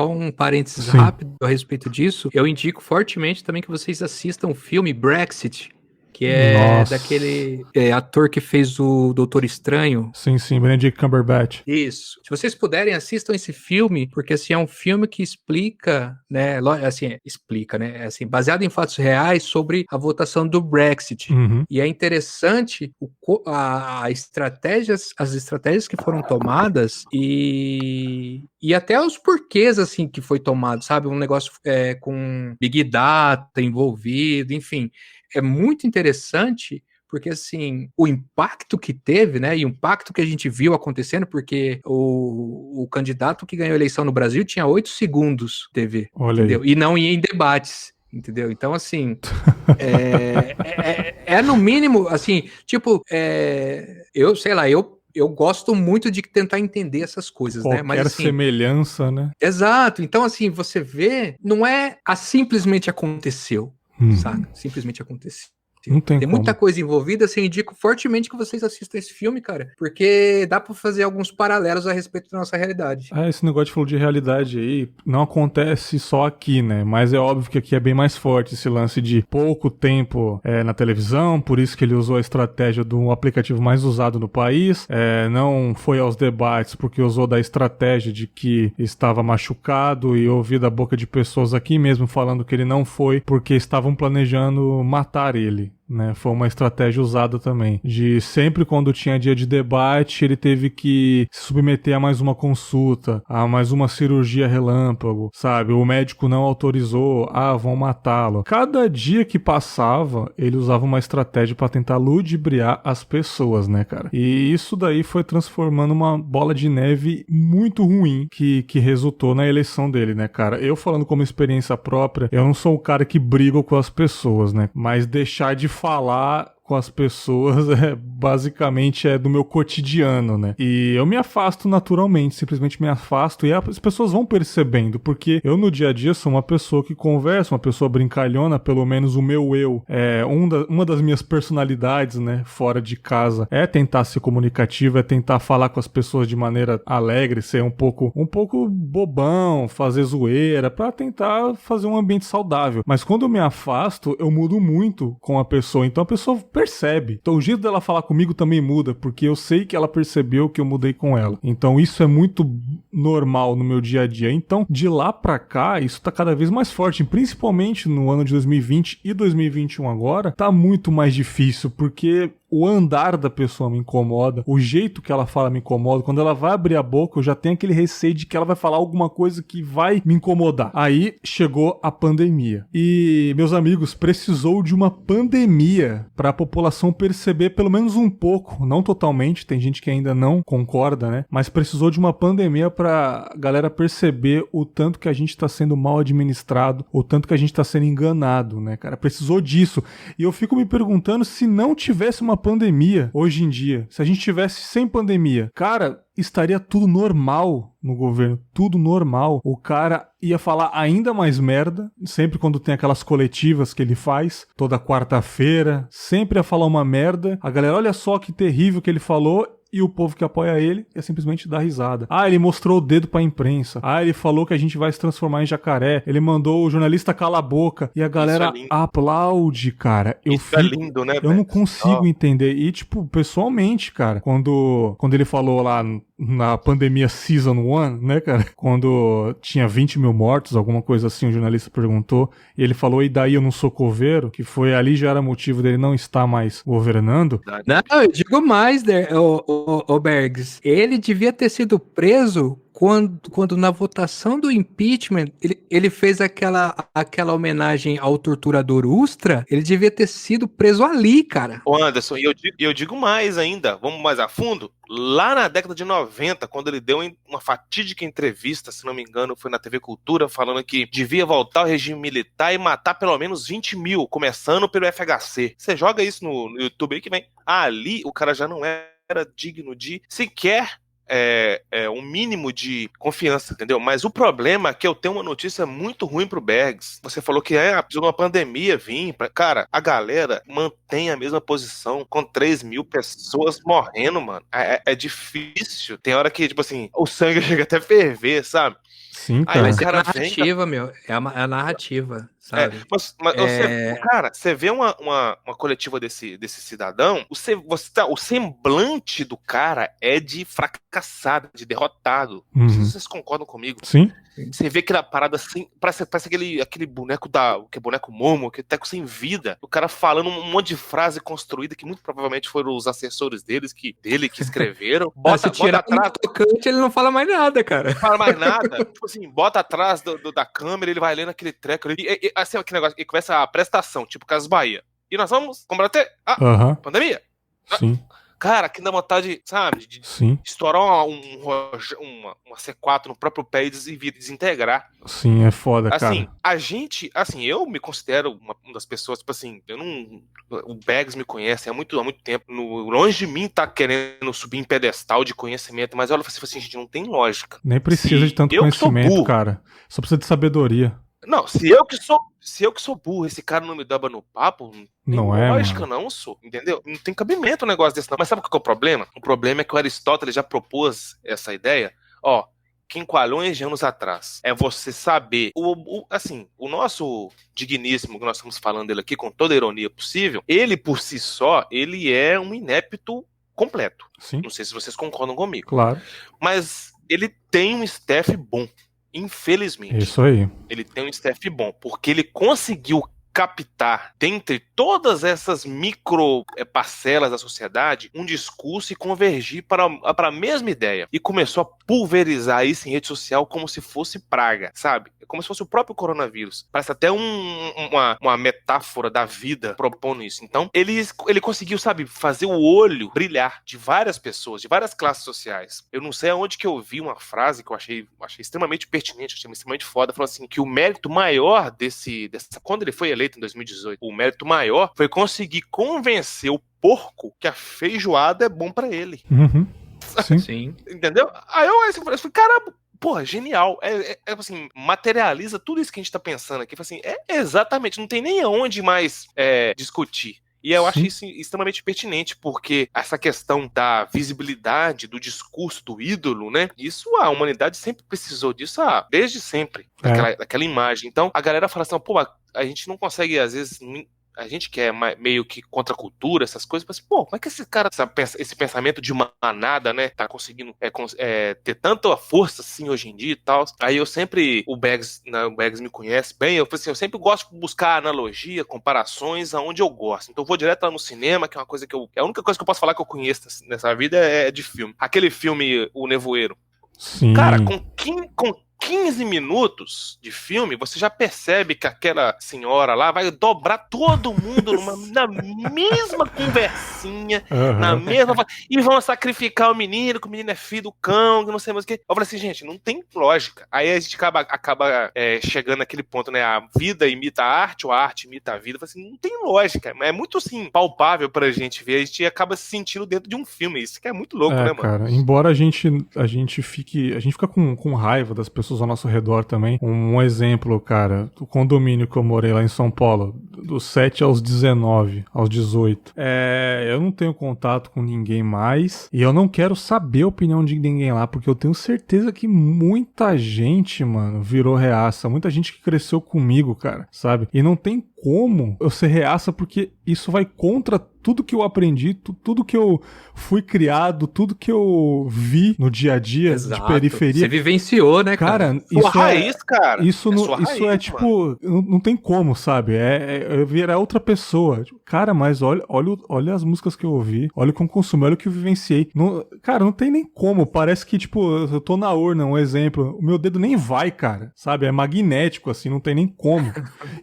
um parênteses rápido a respeito disso, eu indico fortemente também que vocês assistam o filme Brexit, que é daquele ator que fez o Doutor Estranho. Sim, Benedict Cumberbatch. Isso. Se vocês puderem, assistam esse filme, porque assim, é um filme que explica, né, assim, baseado em fatos reais sobre a votação do Brexit. E é interessante as estratégias que foram tomadas e até os porquês, assim, que foi tomado, sabe? Um negócio com Big Data envolvido, enfim. É muito interessante porque, assim, o impacto que teve, né, e o impacto que a gente viu acontecendo, porque o candidato que ganhou a eleição no Brasil tinha 8 segundos de TV, entendeu? E não ia em debates, entendeu? Então, assim, no mínimo, assim, tipo, eu gosto muito de tentar entender essas coisas, né? Mas assim, semelhança, né? Exato. Então, assim, você vê, não é simplesmente aconteceu. Saca? Simplesmente aconteceu. Tem muita coisa envolvida, assim, eu indico fortemente que vocês assistam esse filme, cara, porque dá pra fazer alguns paralelos a respeito da nossa realidade. Esse negócio de falou de realidade aí, não acontece só aqui, né, mas é óbvio que aqui é bem mais forte esse lance de pouco tempo na televisão, por isso que ele usou a estratégia do aplicativo mais usado no país, não foi aos debates porque usou da estratégia de que estava machucado e ouvi da boca de pessoas aqui mesmo falando que ele não foi porque estavam planejando matar ele. Né, foi uma estratégia usada também, de sempre quando tinha dia de debate, ele teve que se submeter a mais uma consulta, a mais uma cirurgia relâmpago, sabe, o médico não autorizou, vão matá-lo. Cada dia que passava, ele usava uma estratégia para tentar ludibriar as pessoas, né, cara, e isso daí foi transformando uma bola de neve muito ruim que resultou na eleição dele, né, cara. Eu falando como experiência própria, eu não sou o cara que briga com as pessoas, né, mas deixar de falar com as pessoas basicamente do meu cotidiano, né? E eu me afasto naturalmente, simplesmente me afasto e as pessoas vão percebendo, porque eu no dia a dia sou uma pessoa que conversa, uma pessoa brincalhona, pelo menos o meu eu, uma das minhas personalidades, né, fora de casa, é tentar ser comunicativo, é tentar falar com as pessoas de maneira alegre, ser um pouco bobão, fazer zoeira, pra tentar fazer um ambiente saudável. Mas quando eu me afasto, eu mudo muito com a pessoa, então a pessoa percebe. Então o jeito dela falar comigo também muda, porque eu sei que ela percebeu que eu mudei com ela. Então isso é muito normal no meu dia a dia. Então de lá pra cá, isso tá cada vez mais forte, principalmente no ano de 2020 e 2021 agora, tá muito mais difícil, porque o andar da pessoa me incomoda, o jeito que ela fala me incomoda. Quando ela vai abrir a boca, eu já tenho aquele receio de que ela vai falar alguma coisa que vai me incomodar. Aí chegou a pandemia. E, meus amigos, precisou de uma pandemia para a população perceber pelo menos um pouco, não totalmente, tem gente que ainda não concorda, né? Mas precisou de uma pandemia para a galera perceber o tanto que a gente está sendo mal administrado, o tanto que a gente está sendo enganado, né, cara? Precisou disso. E eu fico me perguntando se não tivesse uma pandemia hoje em dia, se a gente tivesse sem pandemia, cara, estaria tudo normal no governo, tudo normal. O cara ia falar ainda mais merda, sempre quando tem aquelas coletivas que ele faz, toda quarta-feira, sempre ia falar uma merda. A galera, olha só que terrível que ele falou, e o povo que apoia ele ia simplesmente dar risada. Ele mostrou o dedo pra imprensa. Ele falou que a gente vai se transformar em jacaré. Ele mandou o jornalista calar a boca. E a galera aplaude, cara. É lindo, né? Eu não consigo entender. E, tipo, pessoalmente, cara, quando ele falou lá na pandemia Season 1, né, cara? Quando tinha 20 mil mortos, alguma coisa assim, o jornalista perguntou, e ele falou, e daí eu não sou coveiro? Que foi ali, já era motivo dele não estar mais governando. Não, eu digo mais, Bergs. Ele devia ter sido preso quando na votação do impeachment, ele fez aquela homenagem ao torturador Ustra, ele devia ter sido preso ali, cara. Ô Anderson, e eu digo mais ainda, vamos mais a fundo, lá na década de 90, quando ele deu uma fatídica entrevista, se não me engano, foi na TV Cultura, falando que devia voltar ao regime militar e matar pelo menos 20 mil, começando pelo FHC. Você joga isso no YouTube aí que vem. Ali o cara já não era digno de sequer um mínimo de confiança, entendeu? Mas o problema é que eu tenho uma notícia muito ruim pro Bergs. Você falou que precisou de uma pandemia vir. Cara, a galera mantém a mesma posição com 3 mil pessoas morrendo, mano. É difícil. Tem hora que, tipo assim, o sangue chega até a ferver, sabe? Sim, Aí cara. Mas o é a cara narrativa, meu. É a narrativa, sabe? Você vê uma coletiva desse cidadão, o semblante do cara é de fracassado, de derrotado. Não sei se vocês concordam comigo. Sim. Você vê aquela parada assim, parece aquele boneco que é boneco Momo, que tá sem vida. O cara falando um monte de frase construída que muito provavelmente foram os assessores dele que escreveram. Se tirar atrás do tocante, ele não fala mais nada, cara. Não fala mais nada. Tipo assim, bota atrás da câmera, ele vai lendo aquele treco ali. E assim, aquele negócio, e começa a prestação, tipo Casas Bahia. E nós vamos combater a pandemia. Sim. Cara, que dá vontade, sabe, de estourar uma C4 no próprio pé e desintegrar. Sim, é foda, assim, cara. A gente, assim, eu me considero uma das pessoas, tipo assim, o Bags me conhece há muito tempo, longe de mim tá querendo subir em pedestal de conhecimento, mas olha, você assim, gente, não tem lógica. Nem precisa de tanto conhecimento, cara. Só precisa de sabedoria. Não, se eu que sou burro, esse cara não me dava no papo, não tem lógica, não, sou, entendeu? Não tem cabimento um negócio desse, não. Mas sabe qual que é o problema? O problema é que o Aristóteles já propôs essa ideia, quinqualhões de anos atrás. É você saber, o nosso digníssimo, que nós estamos falando dele aqui, com toda a ironia possível, ele por si só, ele é um inepto completo. Sim. Não sei se vocês concordam comigo. Claro. Mas ele tem um staff bom. Infelizmente. Isso aí. Ele tem um staff bom, porque ele conseguiu captar, dentre todas essas micro parcelas da sociedade, um discurso e convergir para a mesma ideia. E começou a pulverizar isso em rede social como se fosse praga, sabe? Como se fosse o próprio coronavírus. Parece até uma metáfora da vida propondo isso. Então, ele conseguiu, sabe, fazer o olho brilhar de várias pessoas, de várias classes sociais. Eu não sei aonde que eu vi uma frase que eu achei extremamente pertinente, achei extremamente foda, falou assim, que o mérito maior quando ele foi eleito em 2018, o mérito maior foi conseguir convencer o porco que a feijoada é bom pra ele. Uhum. Sim. Entendeu? Aí eu falei, caramba, porra, genial. Assim, materializa tudo isso que a gente tá pensando aqui. Assim, exatamente, não tem nem aonde mais discutir. E eu acho isso extremamente pertinente, porque essa questão da visibilidade, do discurso, do ídolo, né? Isso a humanidade sempre precisou disso, desde sempre, daquela imagem. Então, a galera fala assim, pô, a gente não consegue, às vezes, a gente que é meio que contra a cultura, essas coisas, mas, pô, como é que esse cara, esse pensamento de manada, né, tá conseguindo ter tanta força, assim, hoje em dia e tal. Aí o Bags me conhece bem, eu sempre gosto de buscar analogia, comparações aonde eu gosto. Então eu vou direto lá no cinema, que é uma coisa a única coisa que eu posso falar que eu conheço nessa vida é de filme. Aquele filme, O Nevoeiro. Sim. Cara, com 15 minutos de filme, você já percebe que aquela senhora lá vai dobrar todo mundo na mesma conversinha, na mesma... E vão sacrificar o menino, que o menino é filho do cão, que não sei mais o que. Eu falei assim, gente, não tem lógica. Aí a gente acaba chegando naquele ponto, né? A vida imita a arte, ou a arte imita a vida. Eu falei assim, não tem lógica. É muito, assim, palpável pra gente ver. A gente acaba se sentindo dentro de um filme. Isso que é muito louco, né, mano? Cara, embora a gente fica com raiva das pessoas ao nosso redor também. Um exemplo, cara, do condomínio que eu morei lá em São Paulo, dos 7 aos 19, aos 18. Eu não tenho contato com ninguém mais e eu não quero saber a opinião de ninguém lá, porque eu tenho certeza que muita gente, mano, virou reaça. Muita gente que cresceu comigo, cara, sabe? E não tem como eu ser reaça, porque isso vai contra tudo que eu aprendi, tudo que eu fui criado, tudo que eu vi no dia a dia de periferia. Você vivenciou, né, cara? Sua raiz, cara. Isso é tipo, não tem como, sabe? Eu virar outra pessoa. Cara, mas olha as músicas que eu ouvi, olha como consumi, olha o que eu vivenciei. Cara, não tem nem como. Parece que, tipo, eu tô na urna, um exemplo. O meu dedo nem vai, cara, sabe? É magnético, assim, não tem nem como.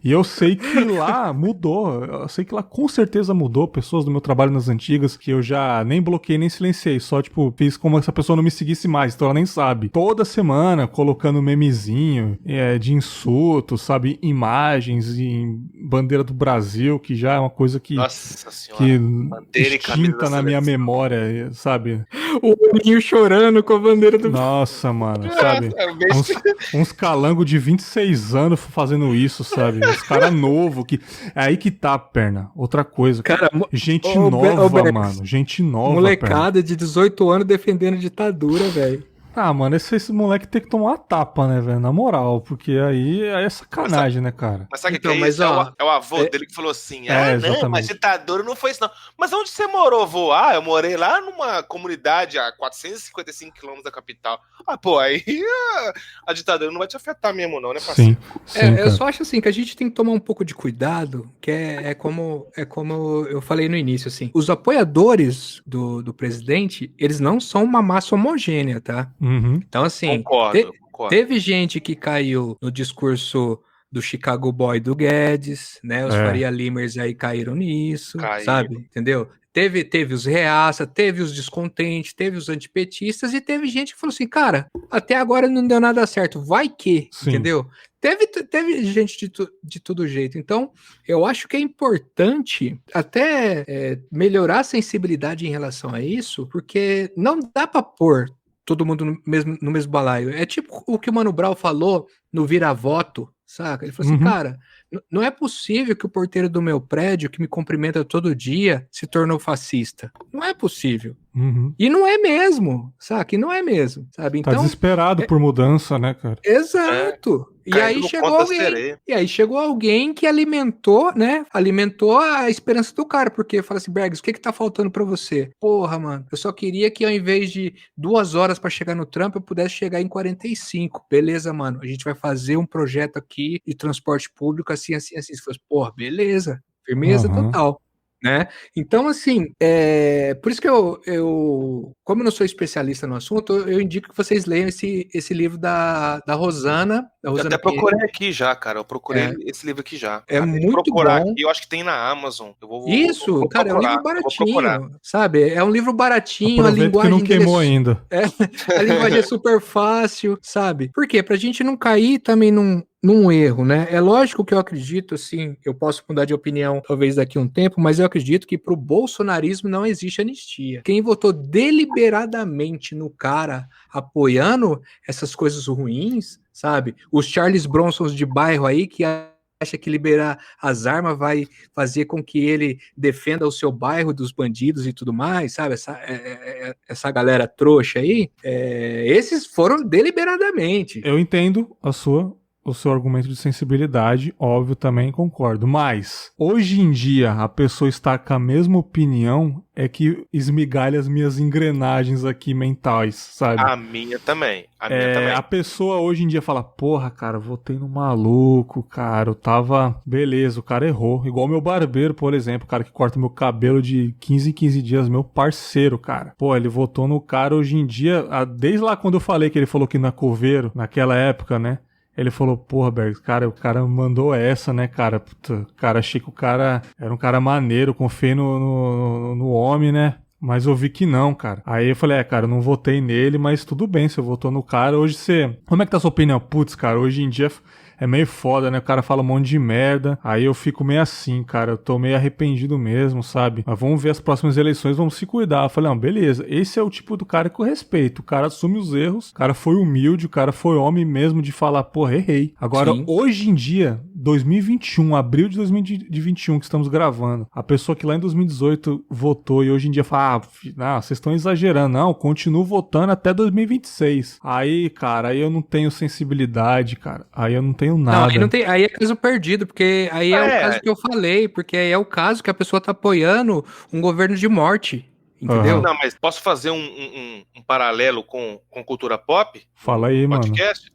E eu sei que lá mudou. Eu sei que lá com certeza mudou. Pessoas do meu trabalho nas antigas que eu já nem bloqueei, nem silenciei. Só, tipo, fiz como se a pessoa não me seguisse mais. Então ela nem sabe. Toda semana colocando memezinho de insultos, sabe? Imagens em bandeira do Brasil, que já é uma coisa que... Nossa senhora. Que extinta na minha memória, sabe? O Boninho chorando com a bandeira do... Nossa, mano, sabe? Uns calangos de 26 anos fazendo isso, sabe? Uns caras novos. É aí que tá a perna. Outra coisa. Cara, gente nova, mano. Gente nova. Molecada perna. De 18 anos defendendo ditadura, velho. Ah, mano, esse moleque tem que tomar uma tapa, né, velho? Na moral, porque aí é sacanagem, né, cara? Mas sabe o que é isso? É o avô dele que falou assim, não, mas ditadura não foi isso, não. Mas onde você morou, vô? Eu morei lá numa comunidade a 455 quilômetros da capital. Pô, aí a ditadura não vai te afetar mesmo, não, né, parceiro? Sim, eu só acho, assim, que a gente tem que tomar um pouco de cuidado, que é como eu falei no início, assim. Os apoiadores do presidente, eles não são uma massa homogênea, tá? Uhum. Então, assim, concordo. Teve gente que caiu no discurso do Chicago Boy do Guedes, né? Os Faria Limers aí caíram nisso, sabe? Entendeu? Teve os reaça, teve os descontentes, teve os antipetistas e teve gente que falou assim, cara, até agora não deu nada certo, vai que, entendeu? Teve gente de todo jeito. Então, eu acho que é importante até melhorar a sensibilidade em relação a isso, porque não dá pra pôr todo mundo no mesmo balaio. É tipo o que o Mano Brown falou no Vira-Voto, saca? Ele falou assim, cara, não é possível que o porteiro do meu prédio, que me cumprimenta todo dia, se tornou fascista. Não é possível. E não é mesmo, saca? E não é mesmo, sabe? Então, tá desesperado por mudança, né, cara? Exato. E aí chegou alguém que alimentou, né? Alimentou a esperança do cara, porque fala assim, Bergs, o que tá faltando pra você? Porra, mano, eu só queria que ao invés de 2 horas pra chegar no trampo, eu pudesse chegar em 45. Beleza, mano, a gente vai fazer um projeto aqui de transporte público assim. Você fala, porra, beleza, firmeza total. Né? Então, assim, por isso que como eu não sou especialista no assunto, eu indico que vocês leiam esse livro da Rosana. Eu até procurei aqui já, cara. Eu procurei esse livro aqui já. É muito bom. Aqui, eu acho que tem na Amazon. Isso, cara, é um livro baratinho, sabe? É um livro baratinho, a linguagem que não queimou ainda. A linguagem é super fácil, sabe? Por quê? Pra gente não cair também num erro, né? É lógico que eu acredito, assim, eu posso mudar de opinião talvez daqui a um tempo, mas eu acredito que pro bolsonarismo não existe anistia. Quem votou deliberadamente no cara apoiando essas coisas ruins, sabe? Os Charles Bronsons de bairro aí que acha que liberar as armas vai fazer com que ele defenda o seu bairro dos bandidos e tudo mais, sabe? Essa galera trouxa aí, esses foram deliberadamente. Eu entendo o seu argumento de sensibilidade, óbvio, também concordo. Mas, hoje em dia, a pessoa está com a mesma opinião, é que esmigalha as minhas engrenagens aqui mentais, sabe? A minha também. A pessoa hoje em dia fala, porra, cara, votei no maluco, cara, eu tava... Beleza, o cara errou. Igual meu barbeiro, por exemplo, o cara que corta meu cabelo de 15 em 15 dias, meu parceiro, cara. Pô, ele votou no cara hoje em dia, desde lá quando eu falei que ele falou que não é coveiro, naquela época, né? Ele falou, porra, Bergs, cara, o cara mandou essa, né, cara? Puta, cara, achei que o cara era um cara maneiro, confiei no homem, né? Mas eu vi que não, cara. Aí eu falei, cara, eu não votei nele, mas tudo bem, você votou no cara, hoje você... Como é que tá a sua opinião? Putz, cara, hoje em dia é meio foda, né? O cara fala um monte de merda. Aí eu fico meio assim, cara. Eu tô meio arrependido mesmo, sabe? Mas vamos ver as próximas eleições, vamos se cuidar. Eu falei, não, beleza. Esse é o tipo do cara que eu respeito. O cara assume os erros, o cara foi humilde, o cara foi homem mesmo de falar, porra, errei. Agora, hoje em dia, 2021, abril de 2021 que estamos gravando. A pessoa que lá em 2018 votou e hoje em dia fala, vocês estão exagerando. Não, continuo votando até 2026. Aí, cara, aí eu não tenho sensibilidade, cara. Aí eu não tenho nada. Não, aí, não tem, aí é caso perdido, porque aí é o caso que eu falei, porque aí é o caso que a pessoa tá apoiando um governo de morte. Entendeu? Não, mas posso fazer um paralelo com cultura pop? Fala aí, podcast?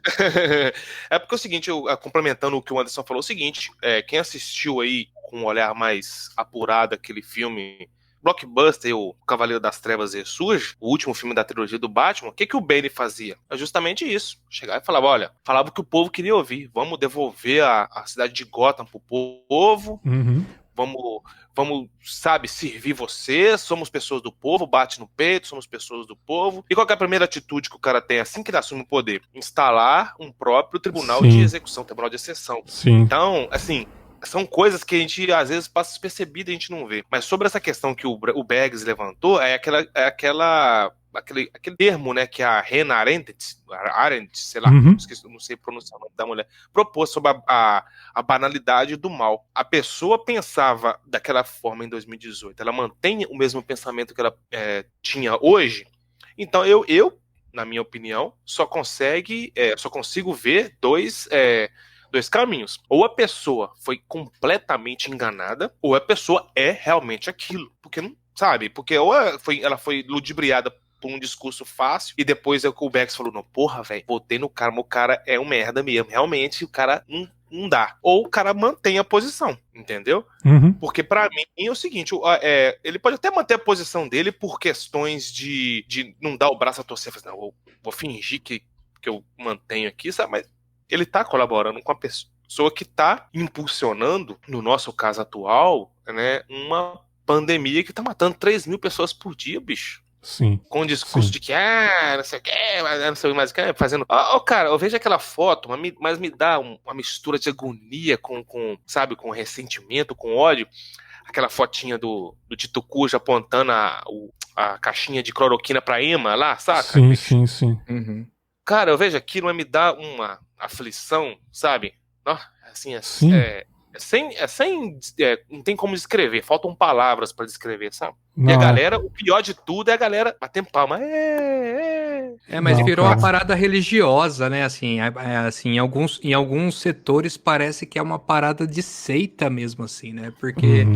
É porque é o seguinte, complementando o que o Anderson falou, é o seguinte, quem assistiu aí com um olhar mais apurado aquele filme blockbuster, o Cavaleiro das Trevas Ressurge, o último filme da trilogia do Batman, o que o Bane fazia? É justamente isso. Chegava e falava, falava o que o povo queria ouvir. Vamos devolver a cidade de Gotham pro povo. Uhum. Vamos, sabe, servir vocês, somos pessoas do povo, bate no peito, somos pessoas do povo. E qual que é a primeira atitude que o cara tem assim que ele assume o poder? Instalar um próprio tribunal de execução, tribunal de exceção. Sim. Então, assim, são coisas que a gente, às vezes, passa despercebido e a gente não vê. Mas sobre essa questão que o Bergs levantou, aquele termo, né, que a Hannah Arendt, sei lá, não sei pronunciar o nome da mulher, propôs sobre a banalidade do mal. A pessoa pensava daquela forma em 2018, ela mantém o mesmo pensamento que ela tinha hoje. Então eu, na minha opinião, só consigo ver dois caminhos. Ou a pessoa foi completamente enganada, ou a pessoa é realmente aquilo. Porque não sabe, porque ou ela foi ludibriada por um discurso fácil, e depois o Bergs falou, não, porra, velho, botei no cara, mas o cara é um merda mesmo, realmente o cara não dá. Ou o cara mantém a posição, entendeu? Uhum. Porque pra mim é o seguinte, ele pode até manter a posição dele por questões de não dar o braço a torcer, não, eu vou fingir que eu mantenho aqui, sabe, mas ele tá colaborando com a pessoa que tá impulsionando, no nosso caso atual, né, uma pandemia que tá matando 3 mil pessoas por dia, bicho. Sim. Com o discurso de que, não sei o que, não sei mais o que, fazendo. Cara, eu vejo aquela foto, mas me dá uma mistura de agonia com ressentimento, com ódio. Aquela fotinha do Tito Cujo apontando a caixinha de cloroquina pra Emma lá, saca? Sim. Uhum. Cara, eu vejo aquilo, mas me dá uma aflição, sabe? Assim, não tem como descrever, faltam palavras pra descrever, sabe? Não. E a galera, o pior de tudo é a galera batendo palma. Mas Não, virou cara. uma parada religiosa, né? Assim, em alguns setores parece que é uma parada de seita mesmo, assim, né? Porque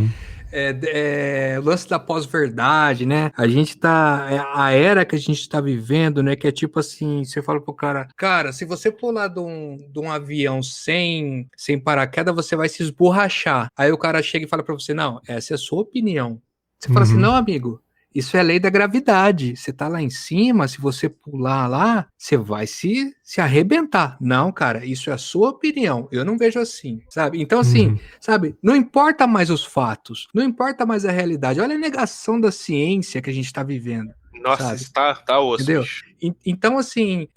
o lance da pós-verdade, né? A gente tá... A era que a gente tá vivendo, né? Que é tipo assim, você fala pro cara, se você pular de um avião sem paraquedas, você vai se esborrachar. Aí o cara chega e fala pra você, não, essa é a sua opinião. Você fala assim, não, amigo, isso é lei da gravidade. Você tá lá em cima, se você pular lá, você vai se arrebentar. Não, cara, isso é a sua opinião. Eu não vejo assim, sabe? Então, assim, sabe? Não importa mais os fatos, não importa mais a realidade. Olha a negação da ciência que a gente tá vivendo. Nossa, sabe? isso tá osso, entendeu? Bicho. Então, assim,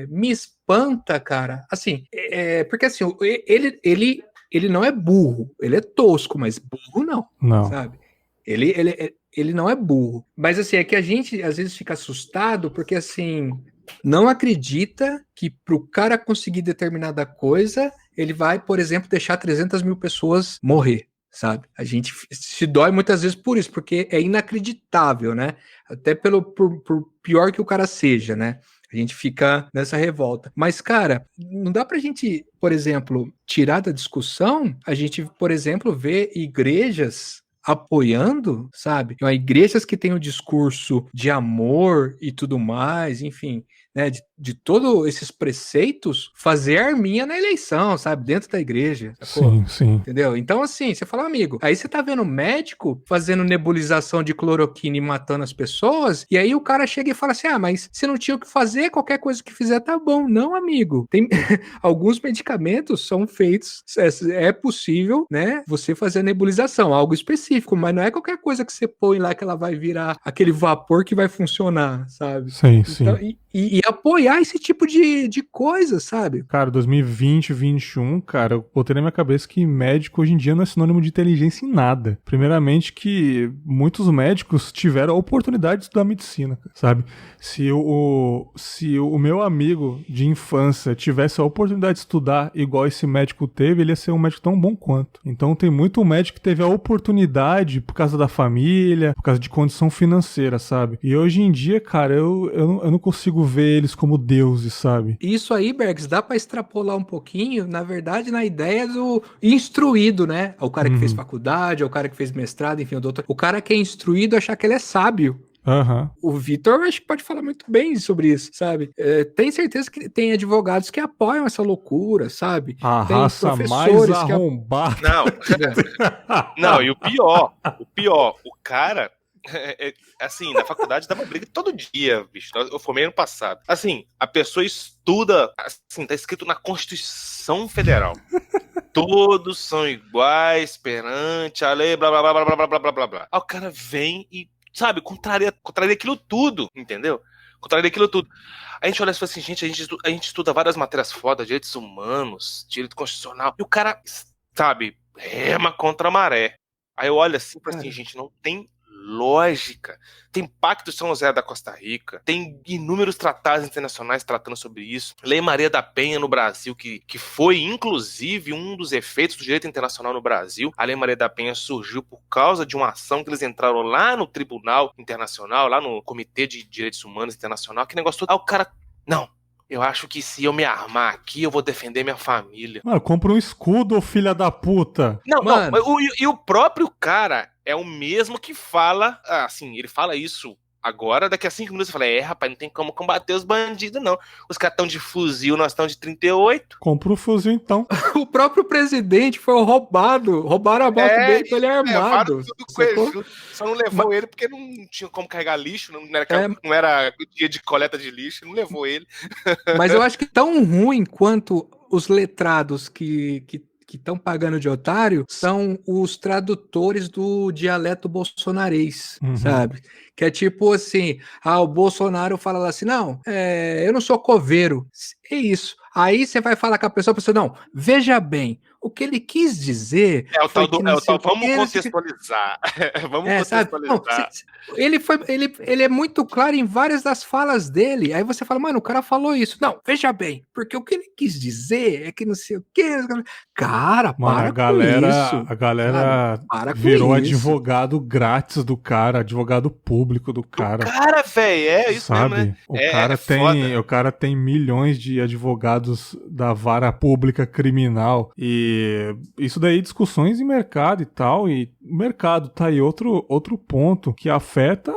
me espanta, cara. Assim, porque assim, ele não é burro, ele é tosco, mas burro não. Sabe? Ele não é burro. Mas assim, é que a gente às vezes fica assustado porque assim, não acredita que pro cara conseguir determinada coisa, ele vai, por exemplo, deixar 300 mil pessoas morrer, sabe? A gente se dói muitas vezes por isso, porque é inacreditável, né? Até por pior que o cara seja, né? A gente fica nessa revolta. Mas, cara, não dá pra gente, por exemplo, tirar da discussão, a gente, por exemplo, ver igrejas apoiando, sabe? Igrejas que têm o discurso de amor e tudo mais, enfim, né? De todos esses preceitos, fazer arminha na eleição, sabe? Dentro da igreja. Sim. Entendeu? Então, assim, você fala, amigo, aí você tá vendo médico fazendo nebulização de cloroquina e matando as pessoas, e aí o cara chega e fala assim, mas se não tinha o que fazer, qualquer coisa que fizer tá bom. Não, amigo. Tem alguns medicamentos são feitos, é possível, né, você fazer a nebulização, algo específico, mas não é qualquer coisa que você põe lá que ela vai virar aquele vapor que vai funcionar, sabe? Sim. Então, e apoiar esse tipo de coisa, sabe? Cara, 2020, 2021, cara, eu botei na minha cabeça que médico hoje em dia não é sinônimo de inteligência em nada. Primeiramente que muitos médicos tiveram a oportunidade de estudar medicina, sabe? Se o meu amigo de infância tivesse a oportunidade de estudar igual esse médico teve, ele ia ser um médico tão bom quanto. Então tem muito médico que teve a oportunidade por causa da família, por causa de condição financeira, sabe? E hoje em dia, cara, eu não consigo ver eles como deuses, sabe? Isso aí, Bergs, dá pra extrapolar um pouquinho, na verdade, na ideia do instruído, né? O cara que fez faculdade, o cara que fez mestrado, enfim, o doutor. O cara que é instruído achar que ele é sábio. Aham. O Vitor, acho que pode falar muito bem sobre isso, sabe? Tem certeza que tem advogados que apoiam essa loucura, sabe? A Tem raça mais professores que arrombada. Não, não, e o pior, o cara, assim, na faculdade dava briga todo dia, bicho. Eu formei ano passado. Assim, a pessoa estuda, assim, tá escrito na Constituição Federal. Todos são iguais perante a lei, blá, blá, blá, blá, blá, blá, blá, blá, blá. Aí o cara vem e, sabe, contraria aquilo tudo, entendeu? Contraria aquilo tudo. A gente olha e fala assim, gente, a gente estuda várias matérias fodas, direitos humanos, direito constitucional, e o cara, sabe, rema contra a maré. Aí eu olho assim e falo assim, gente, não tem lógica. Tem Pacto de São José da Costa Rica, tem inúmeros tratados internacionais tratando sobre isso. Lei Maria da Penha no Brasil, que foi, inclusive, um dos efeitos do direito internacional no Brasil. A Lei Maria da Penha surgiu por causa de uma ação que eles entraram lá no Tribunal Internacional, lá no Comitê de Direitos Humanos Internacional, que negócio todo. Aí o cara, não, eu acho que se eu me armar aqui, eu vou defender minha família. Mano, compra um escudo, filha da puta. Não, Mano. e o próprio cara é o mesmo que fala, assim, ele fala isso agora, daqui a 5 minutos eu falei, rapaz, não tem como combater os bandidos, não. Os caras estão de fuzil, nós estamos de 38. Compra um fuzil, então. O próprio presidente foi roubado. Roubaram a moto dele com ele armado. Tudo com ele, só não levou ele porque não tinha como carregar lixo, não era dia de coleta de lixo, não levou ele. Mas eu acho que tão ruim quanto os letrados que estão pagando de otário são os tradutores do dialeto bolsonarês, sabe? Que é tipo assim, o Bolsonaro fala lá assim, não, eu não sou coveiro, é isso. Aí você vai falar com a pessoa, não, veja bem, o que ele quis dizer... Vamos contextualizar. Vamos contextualizar. Não, ele é muito claro em várias das falas dele, aí você fala, mano, o cara falou isso. Não, veja bem, porque o que ele quis dizer é que não sei o que... Cara, mano, com isso. A galera cara, virou advogado grátis do cara, advogado público do cara. O cara, velho, é isso, sabe? mesmo, né? O cara tem milhões de advogados da vara pública criminal e isso daí discussões em mercado e tal, e o mercado tá aí outro ponto que afeta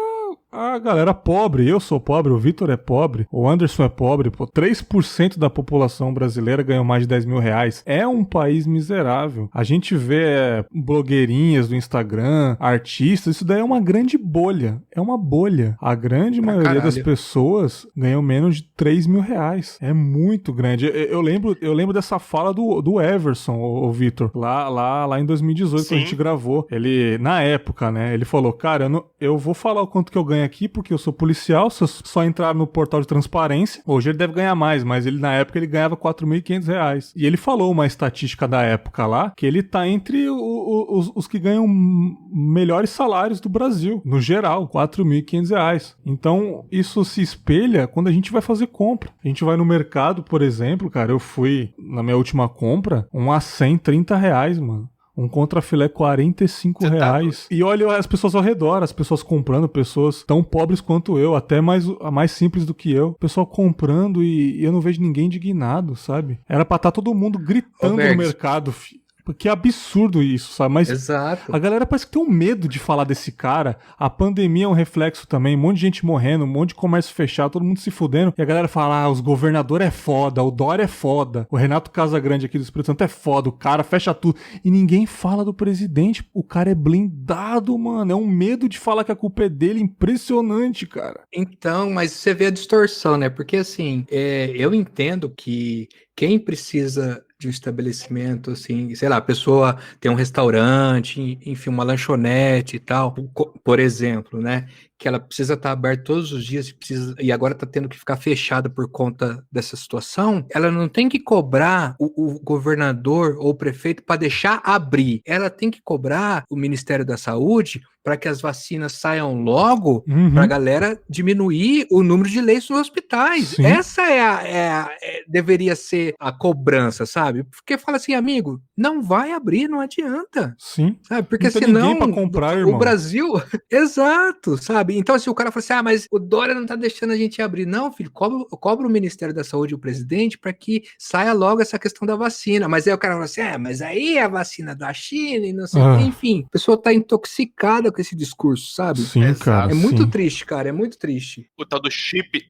a galera pobre. Eu sou pobre, o Vitor é pobre, o Anderson é pobre, 3% da população brasileira ganhou mais de 10 mil reais. É um país miserável. A gente vê blogueirinhas do Instagram, artistas, isso daí é uma grande bolha. É uma bolha. A grande maioria das pessoas ganham menos de 3 mil reais. É muito grande. Eu lembro dessa fala do Everson, o Vitor, lá em 2018, Sim. quando a gente gravou. Ele, na época, né, ele falou, cara, eu vou falar o quanto que eu ganho aqui, porque eu sou policial, só entrar no portal de transparência. Hoje ele deve ganhar mais, mas na época ele ganhava 4.500 reais. E ele falou uma estatística da época lá, que ele tá entre os que ganham melhores salários do Brasil, no geral, 4.500 reais. Então, isso se espelha quando a gente vai fazer compra. A gente vai no mercado, por exemplo, cara, eu fui na minha última compra, um A100, 30 reais, mano. Um contrafilé 45 reais. E olha as pessoas ao redor, as pessoas comprando, pessoas tão pobres quanto eu, até mais simples do que eu. Pessoal comprando e eu não vejo ninguém indignado, sabe? Era pra estar todo mundo gritando no mercado, filho. Que absurdo isso, sabe? Mas exato. A galera parece que tem um medo de falar desse cara. A pandemia é um reflexo também. Um monte de gente morrendo, um monte de comércio fechado, todo mundo se fudendo. E a galera fala, os governadores é foda, o Dória é foda, o Renato Casagrande aqui do Espírito Santo é foda, o cara fecha tudo. E ninguém fala do presidente. O cara é blindado, mano. É um medo de falar que a culpa é dele. Impressionante, cara. Então, mas você vê a distorção, né? Porque assim, eu entendo que quem precisa de um estabelecimento, assim, sei lá, a pessoa tem um restaurante, enfim, uma lanchonete e tal, por exemplo, né? Que ela precisa estar aberta todos os dias e agora está tendo que ficar fechada por conta dessa situação, ela não tem que cobrar o governador ou o prefeito para deixar abrir. Ela tem que cobrar o Ministério da Saúde para que as vacinas saiam logo, para a galera diminuir o número de leitos nos hospitais. Sim. Essa deveria ser a cobrança, sabe? Porque fala assim, amigo, não vai abrir, não adianta. Sim. Sabe? Porque não tem senão ninguém pra comprar, irmão. o Brasil... Exato, sabe? Então, se o cara fala assim, mas o Dória não tá deixando a gente abrir. Não, filho, cobra o Ministério da Saúde e o presidente para que saia logo essa questão da vacina. Mas aí o cara fala assim, mas aí é a vacina da China e não sei o que. Enfim, a pessoa tá intoxicada com esse discurso, sabe? Sim, cara. É muito sim. triste, cara, é muito triste. O tal do chip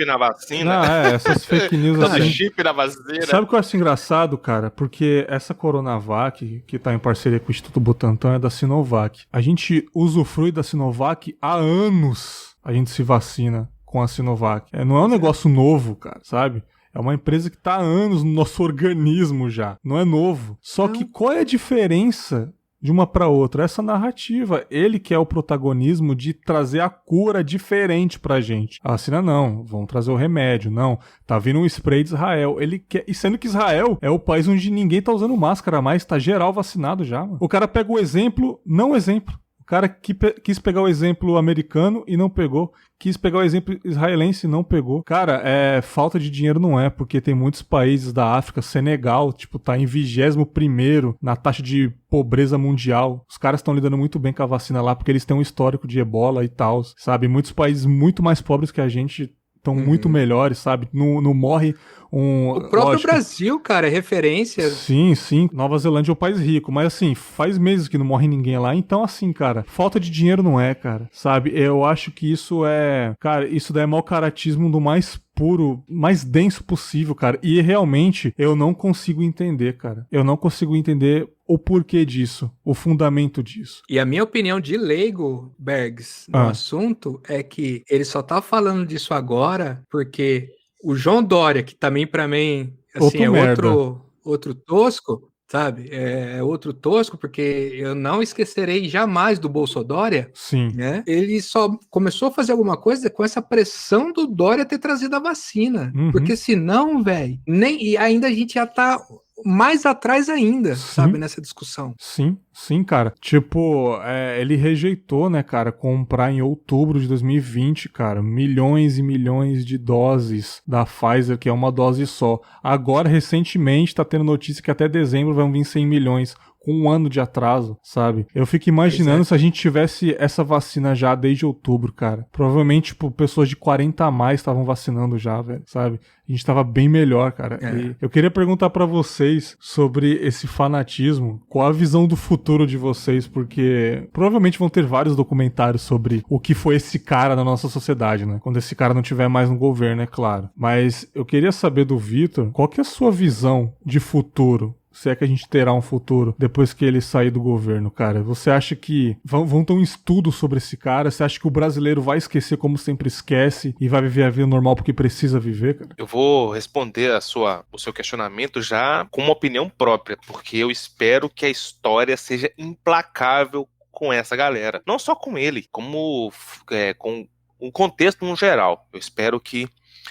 na vacina. Não, essas fake news O tal do assim. chip na vacina. Sabe o que eu acho engraçado, cara? Porque essa Coronavac, que tá em parceria com o Instituto Butantan, é da Sinovac. A gente usufrui da Sinovac há anos. A gente se vacina com a Sinovac. Não é um negócio novo, cara, sabe? É uma empresa que tá há anos no nosso organismo já. Não é novo. Só que qual é a diferença de uma para outra? Essa narrativa. Ele quer o protagonismo de trazer a cura diferente pra gente. A vacina não. Vão trazer o remédio. Não. Tá vindo um spray de Israel. Ele quer... E sendo que Israel é o país onde ninguém tá usando máscara mais. Tá geral vacinado já, mano. O cara pega o exemplo, não o exemplo. O cara quis pegar o exemplo americano e não pegou. Quis pegar o exemplo israelense e não pegou. Cara, falta de dinheiro não é, porque tem muitos países da África, Senegal, tá em 21º na taxa de pobreza mundial. Os caras estão lidando muito bem com a vacina lá, porque eles têm um histórico de ebola e tal, sabe? Muitos países muito mais pobres que a gente estão muito melhores, sabe? Não morre o próprio Brasil, cara, é referência. Sim, sim. Nova Zelândia é um país rico, mas assim, faz meses que não morre ninguém lá. Então, assim, cara, falta de dinheiro não é, cara. Sabe? Eu acho que isso é... Cara, isso daí é mau caratismo do mais puro, mais denso possível, cara. E realmente, eu não consigo entender, cara. Eu não consigo entender o porquê disso, o fundamento disso. E a minha opinião de leigo, Bergs, no assunto, é que ele só tá falando disso agora porque o João Dória, que também pra mim, assim, outro tosco, sabe? É outro tosco, porque eu não esquecerei jamais do Bolsodória. Sim. Né? Ele só começou a fazer alguma coisa com essa pressão do Dória ter trazido a vacina. Porque senão, velho, e ainda a gente já tá mais atrás ainda, sabe, nessa discussão. Sim, cara. Ele rejeitou, né, cara, comprar em outubro de 2020, cara, milhões e milhões de doses da Pfizer, que é uma dose só. Agora, recentemente, tá tendo notícia que até dezembro vão vir 100 milhões. Com um ano de atraso, sabe? Eu fico imaginando se a gente tivesse essa vacina já desde outubro, cara. Provavelmente, pessoas de 40 a mais estavam vacinando já, velho, sabe? A gente tava bem melhor, cara. E eu queria perguntar pra vocês sobre esse fanatismo. Qual a visão do futuro de vocês? Porque provavelmente vão ter vários documentários sobre o que foi esse cara na nossa sociedade, né? Quando esse cara não tiver mais no governo, é claro. Mas eu queria saber do Vitor, qual que é a sua visão de futuro? Se é que a gente terá um futuro depois que ele sair do governo, cara. Você acha que vão ter um estudo sobre esse cara? Você acha que o brasileiro vai esquecer como sempre esquece e vai viver a vida normal porque precisa viver, cara? Eu vou responder o seu questionamento já com uma opinião própria, porque eu espero que a história seja implacável com essa galera. Não só com ele, como com o contexto no geral. Eu espero que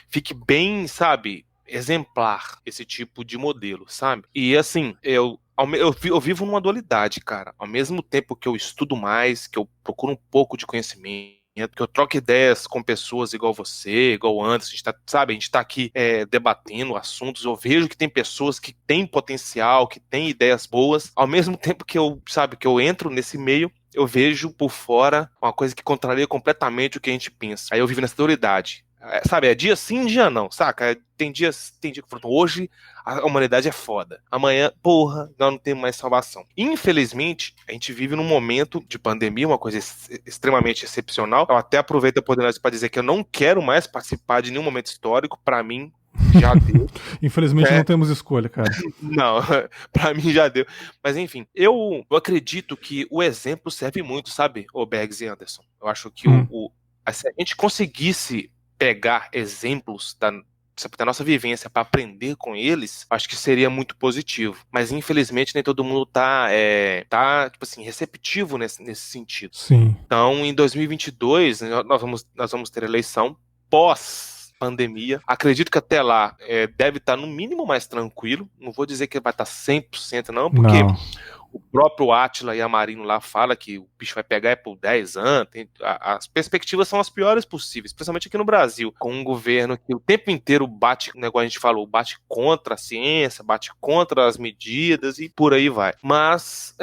fique bem, sabe, exemplar esse tipo de modelo, sabe? E assim, eu vivo numa dualidade, cara. Ao mesmo tempo que eu estudo mais, que eu procuro um pouco de conhecimento, que eu troco ideias com pessoas igual você, igual o Anderson, a gente tá aqui debatendo assuntos, eu vejo que tem pessoas que têm potencial, que têm ideias boas, ao mesmo tempo que eu entro nesse meio, eu vejo por fora uma coisa que contraria completamente o que a gente pensa. Aí eu vivo nessa dualidade. Sabe, é dia sim, dia não, saca? Tem dia que hoje a humanidade é foda. Amanhã, porra, nós não temos mais salvação. Infelizmente, a gente vive num momento de pandemia, uma coisa extremamente excepcional. Eu até aproveito a oportunidade para dizer que eu não quero mais participar de nenhum momento histórico. Pra mim, já deu. Infelizmente não temos escolha, cara. Não, pra mim já deu. Mas enfim, eu acredito que o exemplo serve muito, sabe, o Bergs e Anderson. Eu acho que se a gente conseguisse pegar exemplos da nossa vivência para aprender com eles, acho que seria muito positivo. Mas infelizmente nem todo mundo tá tipo assim, receptivo nesse sentido. Sim. Então, em 2022, nós vamos ter eleição pós-pandemia. Acredito que até lá deve estar no mínimo mais tranquilo. Não vou dizer que vai estar 100% não, porque Não. o próprio Átila Yamarino lá fala que o bicho vai pegar por 10 anos. As perspectivas são as piores possíveis, principalmente aqui no Brasil, com um governo que o tempo inteiro bate, negócio a gente falou, bate contra a ciência, bate contra as medidas e por aí vai. Mas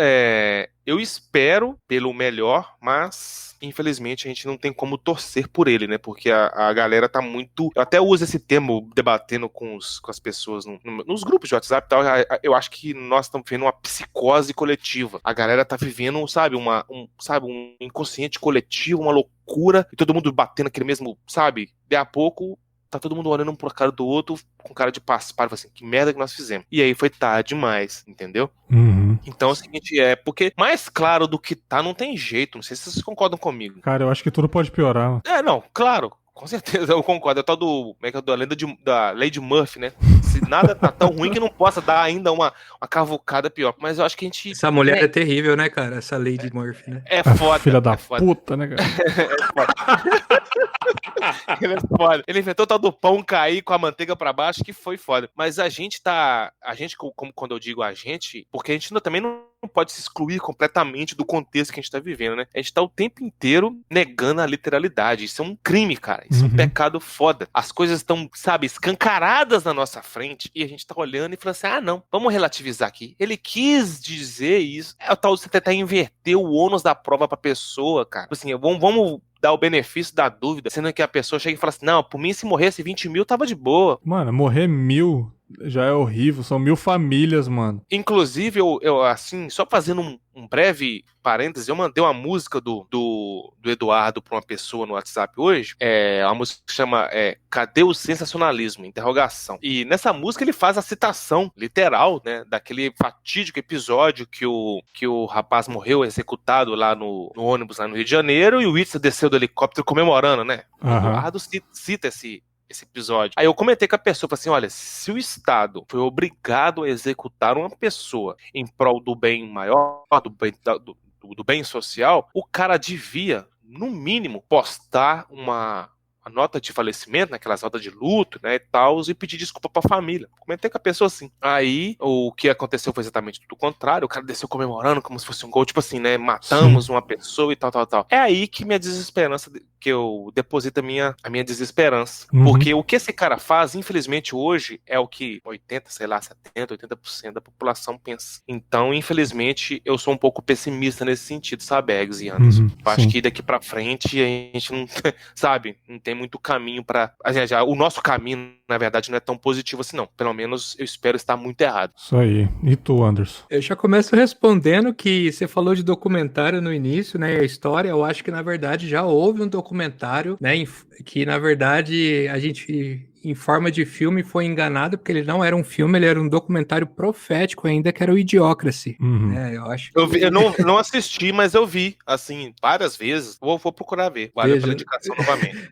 eu espero pelo melhor, mas infelizmente a gente não tem como torcer por ele, né? Porque a galera tá muito... Eu até uso esse termo debatendo com as pessoas nos grupos de WhatsApp e tal. Eu acho que nós estamos vivendo uma psicose coletiva. A galera tá vivendo, sabe, um inconsciente coletivo, uma loucura, e todo mundo batendo aquele mesmo, sabe? De a pouco tá todo mundo olhando um pro cara do outro com cara de paspalho, assim, que merda que nós fizemos. E aí foi tarde demais, entendeu? Uhum. Então é o seguinte, porque mais claro do que tá, não tem jeito. Não sei se vocês concordam comigo. Cara, eu acho que tudo pode piorar. Não, claro. Com certeza, eu concordo. É o tal da lenda da Lady Murphy, né? Se nada tá tão ruim que não possa dar ainda uma cavucada pior. Mas eu acho que a gente... Essa mulher é terrível, né, cara? Essa Lady Murphy, né? É foda. Filha da foda. puta, né, cara? É foda. Ele é foda. Ele inventou o tal do pão cair com a manteiga pra baixo, que foi foda. Mas a gente, como quando eu digo a gente, porque a gente também não pode se excluir completamente do contexto que a gente tá vivendo, né? A gente tá o tempo inteiro negando a literalidade. Isso é um crime, cara. Isso é um pecado foda. As coisas estão, sabe, escancaradas na nossa frente e a gente tá olhando e falando assim, não, vamos relativizar aqui. Ele quis dizer isso. É o tal de você tentar inverter o ônus da prova pra pessoa, cara. Assim, vamos dar o benefício da dúvida, sendo que a pessoa chega e fala assim, não, por mim se morresse 20 mil tava de boa. Mano, morrer 1000 já é horrível, são 1000 famílias, mano. Inclusive, eu assim, só fazendo um breve parêntese, eu mandei uma música do Eduardo pra uma pessoa no WhatsApp hoje, uma música que chama Cadê o Sensacionalismo? Interrogação. E nessa música ele faz a citação literal, né, daquele fatídico episódio que o rapaz morreu executado lá no ônibus lá no Rio de Janeiro e o Whitson desceu do helicóptero comemorando, né? O Eduardo cita esse episódio. Aí eu comentei com a pessoa, falei assim, olha, se o Estado foi obrigado a executar uma pessoa em prol do bem maior, do bem social, o cara devia, no mínimo, postar uma nota de falecimento, naquelas notas de luto, né, e tal, e pedir desculpa pra família. Comentei com a pessoa assim. Aí, o que aconteceu foi exatamente tudo o contrário, o cara desceu comemorando como se fosse um gol, tipo assim, né, matamos uma pessoa e tal. É aí que minha desesperança, que eu deposito a minha desesperança. Porque o que esse cara faz, infelizmente, hoje, é o que 80% da população pensa. Então, infelizmente, eu sou um pouco pessimista nesse sentido, sabe, Eggs e Anderson? Eu acho que daqui pra frente a gente não, sabe, não tem muito caminho pra... o nosso caminho, na verdade, não é tão positivo assim, não. Pelo menos eu espero estar muito errado. Isso aí. E tu, Anderson? Eu já começo respondendo que você falou de documentário no início, né? A história, eu acho que, na verdade, já houve um documentário, né? Que, na verdade, a gente... em forma de filme foi enganado, porque ele não era um filme, ele era um documentário profético ainda, que era o Idiocracy. Eu acho que... eu não assisti, mas eu vi, assim, várias vezes. Vou procurar ver. Valeu pela indicação novamente.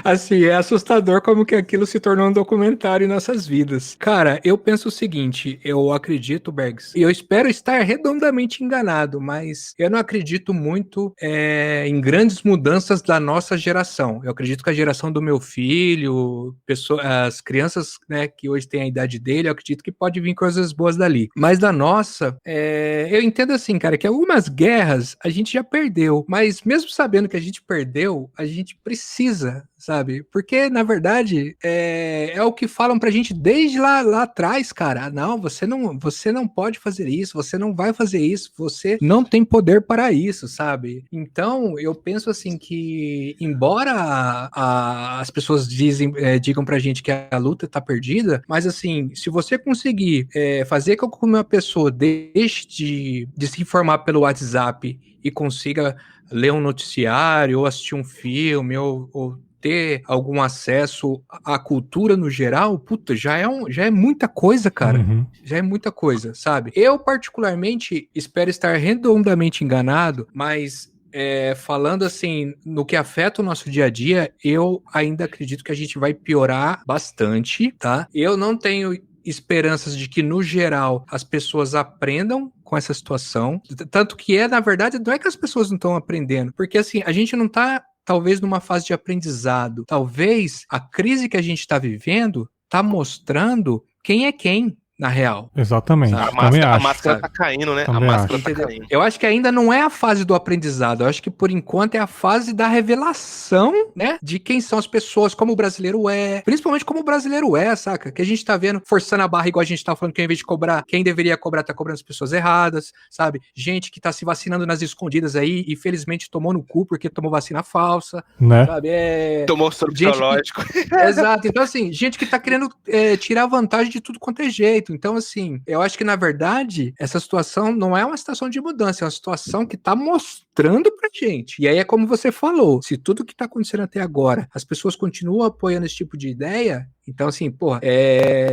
Assim, é assustador como que aquilo se tornou um documentário em nossas vidas. Cara, eu penso o seguinte, eu acredito, Bergs, e eu espero estar redondamente enganado, mas eu não acredito muito em grandes mudanças da nossa geração. Eu acredito que a geração do meu filho, as crianças, né, que hoje têm a idade dele, eu acredito que pode vir coisas boas dali. Mas da nossa, eu entendo assim, cara, que algumas guerras a gente já perdeu, mas mesmo sabendo que a gente perdeu, a gente precisa, sabe? Porque, na verdade, é o que falam pra gente desde lá atrás, cara. Não, você não pode fazer isso, você não vai fazer isso, você não tem poder para isso, sabe? Então, eu penso assim que, embora as pessoas digam pra gente que a luta tá perdida, mas assim, se você conseguir fazer com que uma pessoa deixe de se informar pelo WhatsApp e consiga ler um noticiário, ou assistir um filme, ou ter algum acesso à cultura no geral, puta, já é muita coisa, cara. Já é muita coisa, sabe? Eu, particularmente, espero estar redondamente enganado, mas falando assim, no que afeta o nosso dia a dia, eu ainda acredito que a gente vai piorar bastante, tá? Eu não tenho esperanças de que, no geral, as pessoas aprendam com essa situação. Tanto que na verdade, não é que as pessoas não estão aprendendo, porque assim, a gente não tá, talvez, numa fase de aprendizado. Talvez a crise que a gente está vivendo tá mostrando quem é quem, na real. Exatamente. A máscara tá caindo, né? Também a máscara acho. tá caindo. Eu acho que ainda não é a fase do aprendizado. Eu acho que, por enquanto, é a fase da revelação, né? De quem são as pessoas, como o brasileiro é. Principalmente como o brasileiro é, saca? Que a gente tá vendo, forçando a barra, igual a gente tá falando, que ao invés de cobrar, quem deveria cobrar, tá cobrando as pessoas erradas, sabe? Gente que tá se vacinando nas escondidas aí e, felizmente, tomou no cu porque tomou vacina falsa, né? Sabe? Tomou soro biológico. Exato. Então, assim, gente que tá querendo tirar vantagem de tudo quanto é jeito. Então, assim, eu acho que, na verdade, essa situação não é uma situação de mudança, é uma situação que tá mostrando pra gente. E aí é como você falou, se tudo que tá acontecendo até agora, as pessoas continuam apoiando esse tipo de ideia, então, assim, porra,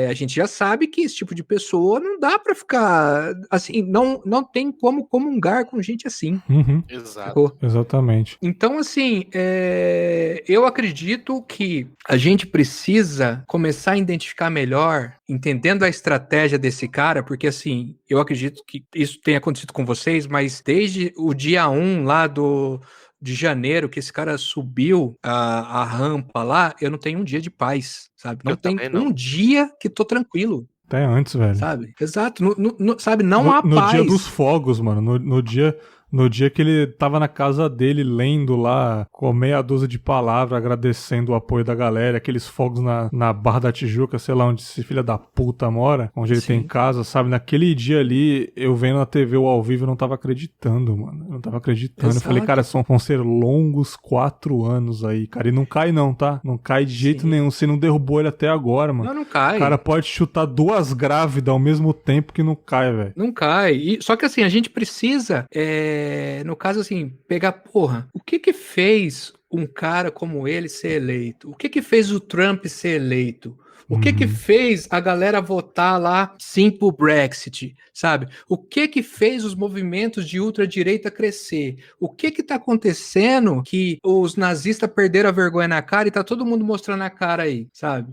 a gente já sabe que esse tipo de pessoa não dá pra ficar, assim, não tem como comungar com gente assim. Uhum. Exato. Sacou? Exatamente. Então, assim, eu acredito que a gente precisa começar a identificar melhor, entendendo a estratégia desse cara, porque, assim, eu acredito que isso tenha acontecido com vocês, mas desde o dia 1 lá de janeiro, que esse cara subiu a rampa lá, eu não tenho um dia de paz, sabe? Não tem um dia que tô tranquilo. Até antes, velho. Sabe? Exato. Sabe? Não há no paz. No dia dos fogos, mano. No dia que ele tava na casa dele lendo lá, com meia dúzia de palavras, agradecendo o apoio da galera, aqueles fogos na Barra da Tijuca, sei lá onde esse filho da puta mora, onde ele tem casa, sabe? Naquele dia ali, eu vendo na TV o ao vivo, eu não tava acreditando, mano. Eu não tava acreditando. Exato. Eu falei, cara, vão ser longos 4 anos aí, cara. E não cai não, tá? Não cai de jeito nenhum. Você não derrubou ele até agora, mano. Não cai. O cara pode chutar 2 grávidas ao mesmo tempo que não cai, velho. Não cai. Só que assim, a gente precisa... no caso, assim, pegar, porra, o que fez um cara como ele ser eleito? O que fez o Trump ser eleito? O que fez a galera votar lá sim pro Brexit, sabe? O que fez os movimentos de ultradireita crescer? O que tá acontecendo que os nazistas perderam a vergonha na cara e tá todo mundo mostrando a cara aí, sabe?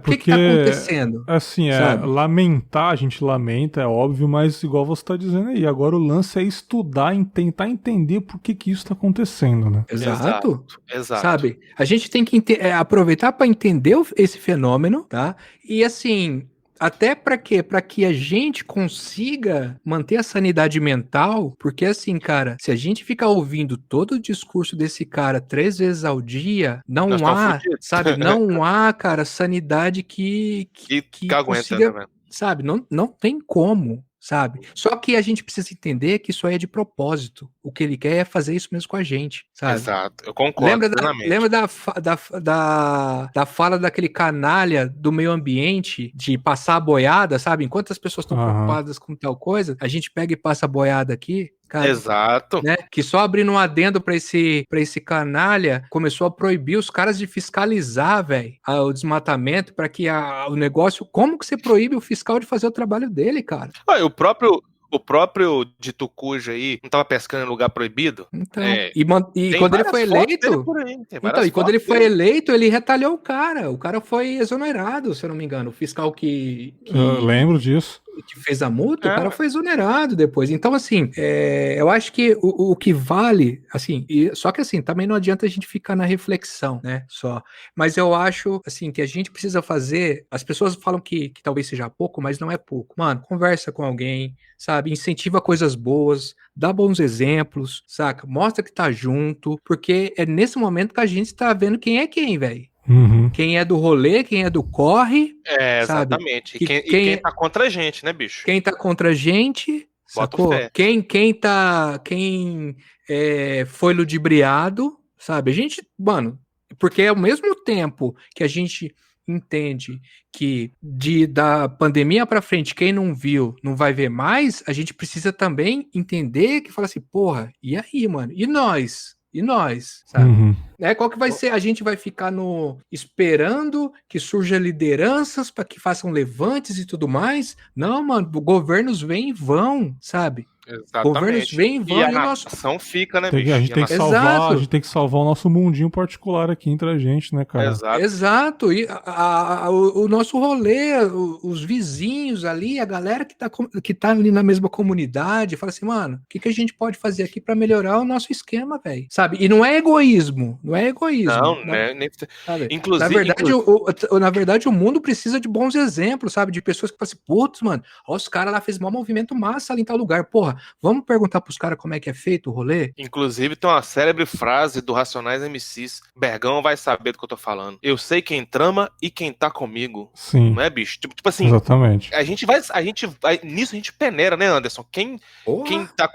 Porque, o que tá acontecendo? Assim, lamentar, a gente lamenta, é óbvio, mas igual você tá dizendo aí, agora o lance é estudar, tentar entender por que isso tá acontecendo, né? Exato. Exato. Sabe? A gente tem que aproveitar para entender esse fenômeno, tá? E assim... Até para quê? Para que a gente consiga manter a sanidade mental, porque assim, cara, se a gente ficar ouvindo todo o discurso desse cara 3 vezes ao dia, não há, sabe, não há, cara, sanidade que aguenta, consiga, né, sabe, não tem como, sabe? Só que a gente precisa entender que isso aí é de propósito. O que ele quer é fazer isso mesmo com a gente, sabe? Exato, eu concordo plenamente. Lembra da fala daquele canalha do meio ambiente de passar a boiada, sabe? Enquanto as pessoas estão preocupadas com tal coisa, a gente pega e passa a boiada aqui. Cara, exato. Né? Que só abrindo um adendo pra esse canalha, começou a proibir os caras de fiscalizar, velho, o desmatamento, pra que o negócio... Como que você proíbe o fiscal de fazer o trabalho dele, cara? O próprio de Tucuja aí não tava pescando em lugar proibido? Então, e quando ele foi eleito... quando ele foi eleito, ele retalhou o cara. O cara foi exonerado, se eu não me engano. O fiscal que eu lembro disso. Que fez a multa, o cara foi exonerado depois. Então, assim, eu acho que o que vale, assim, só que assim, também não adianta a gente ficar na reflexão, né, só. Mas eu acho, assim, que a gente precisa fazer, as pessoas falam que talvez seja pouco, mas não é pouco. Mano, conversa com alguém, sabe, incentiva coisas boas, dá bons exemplos, saca? Mostra que tá junto, porque é nesse momento que a gente tá vendo quem é quem, velho. Quem é do rolê, quem é do corre. Sabe? Exatamente. E quem tá contra a gente, né, bicho? Quem tá contra a gente, sacou? Quem foi ludibriado, sabe? A gente, mano, porque ao mesmo tempo que a gente entende que da pandemia pra frente, quem não viu não vai ver mais, a gente precisa também entender que fala assim, porra, e aí, mano? E nós? E nós, sabe? Qual que vai ser? A gente vai ficar esperando que surjam lideranças para que façam levantes e tudo mais? Não, mano, governos vêm e vão, sabe? Governos vêm e vão e e a nosso... nação fica, né, A gente tem que Exato. salvar, a gente tem que salvar o nosso mundinho particular aqui entre a gente, né, cara? Exato. E o nosso rolê, os vizinhos ali, a galera que tá ali na mesma comunidade, fala assim, mano, o que a gente pode fazer aqui pra melhorar o nosso esquema, velho? Sabe? E não é egoísmo. Não é egoísmo. Não, né? Na verdade, o mundo precisa de bons exemplos, sabe? De pessoas que falam assim, putz, mano, ó, os caras lá fez um movimento massa ali em tal lugar. Porra, vamos perguntar pros caras como é que é feito o rolê? Inclusive, tem uma célebre frase do Racionais MCs. Bergão vai saber do que eu tô falando. Eu sei quem trama e quem tá comigo. Sim. Não é, bicho? Tipo assim, exatamente. nisso a gente peneira, né, Anderson? Quem tá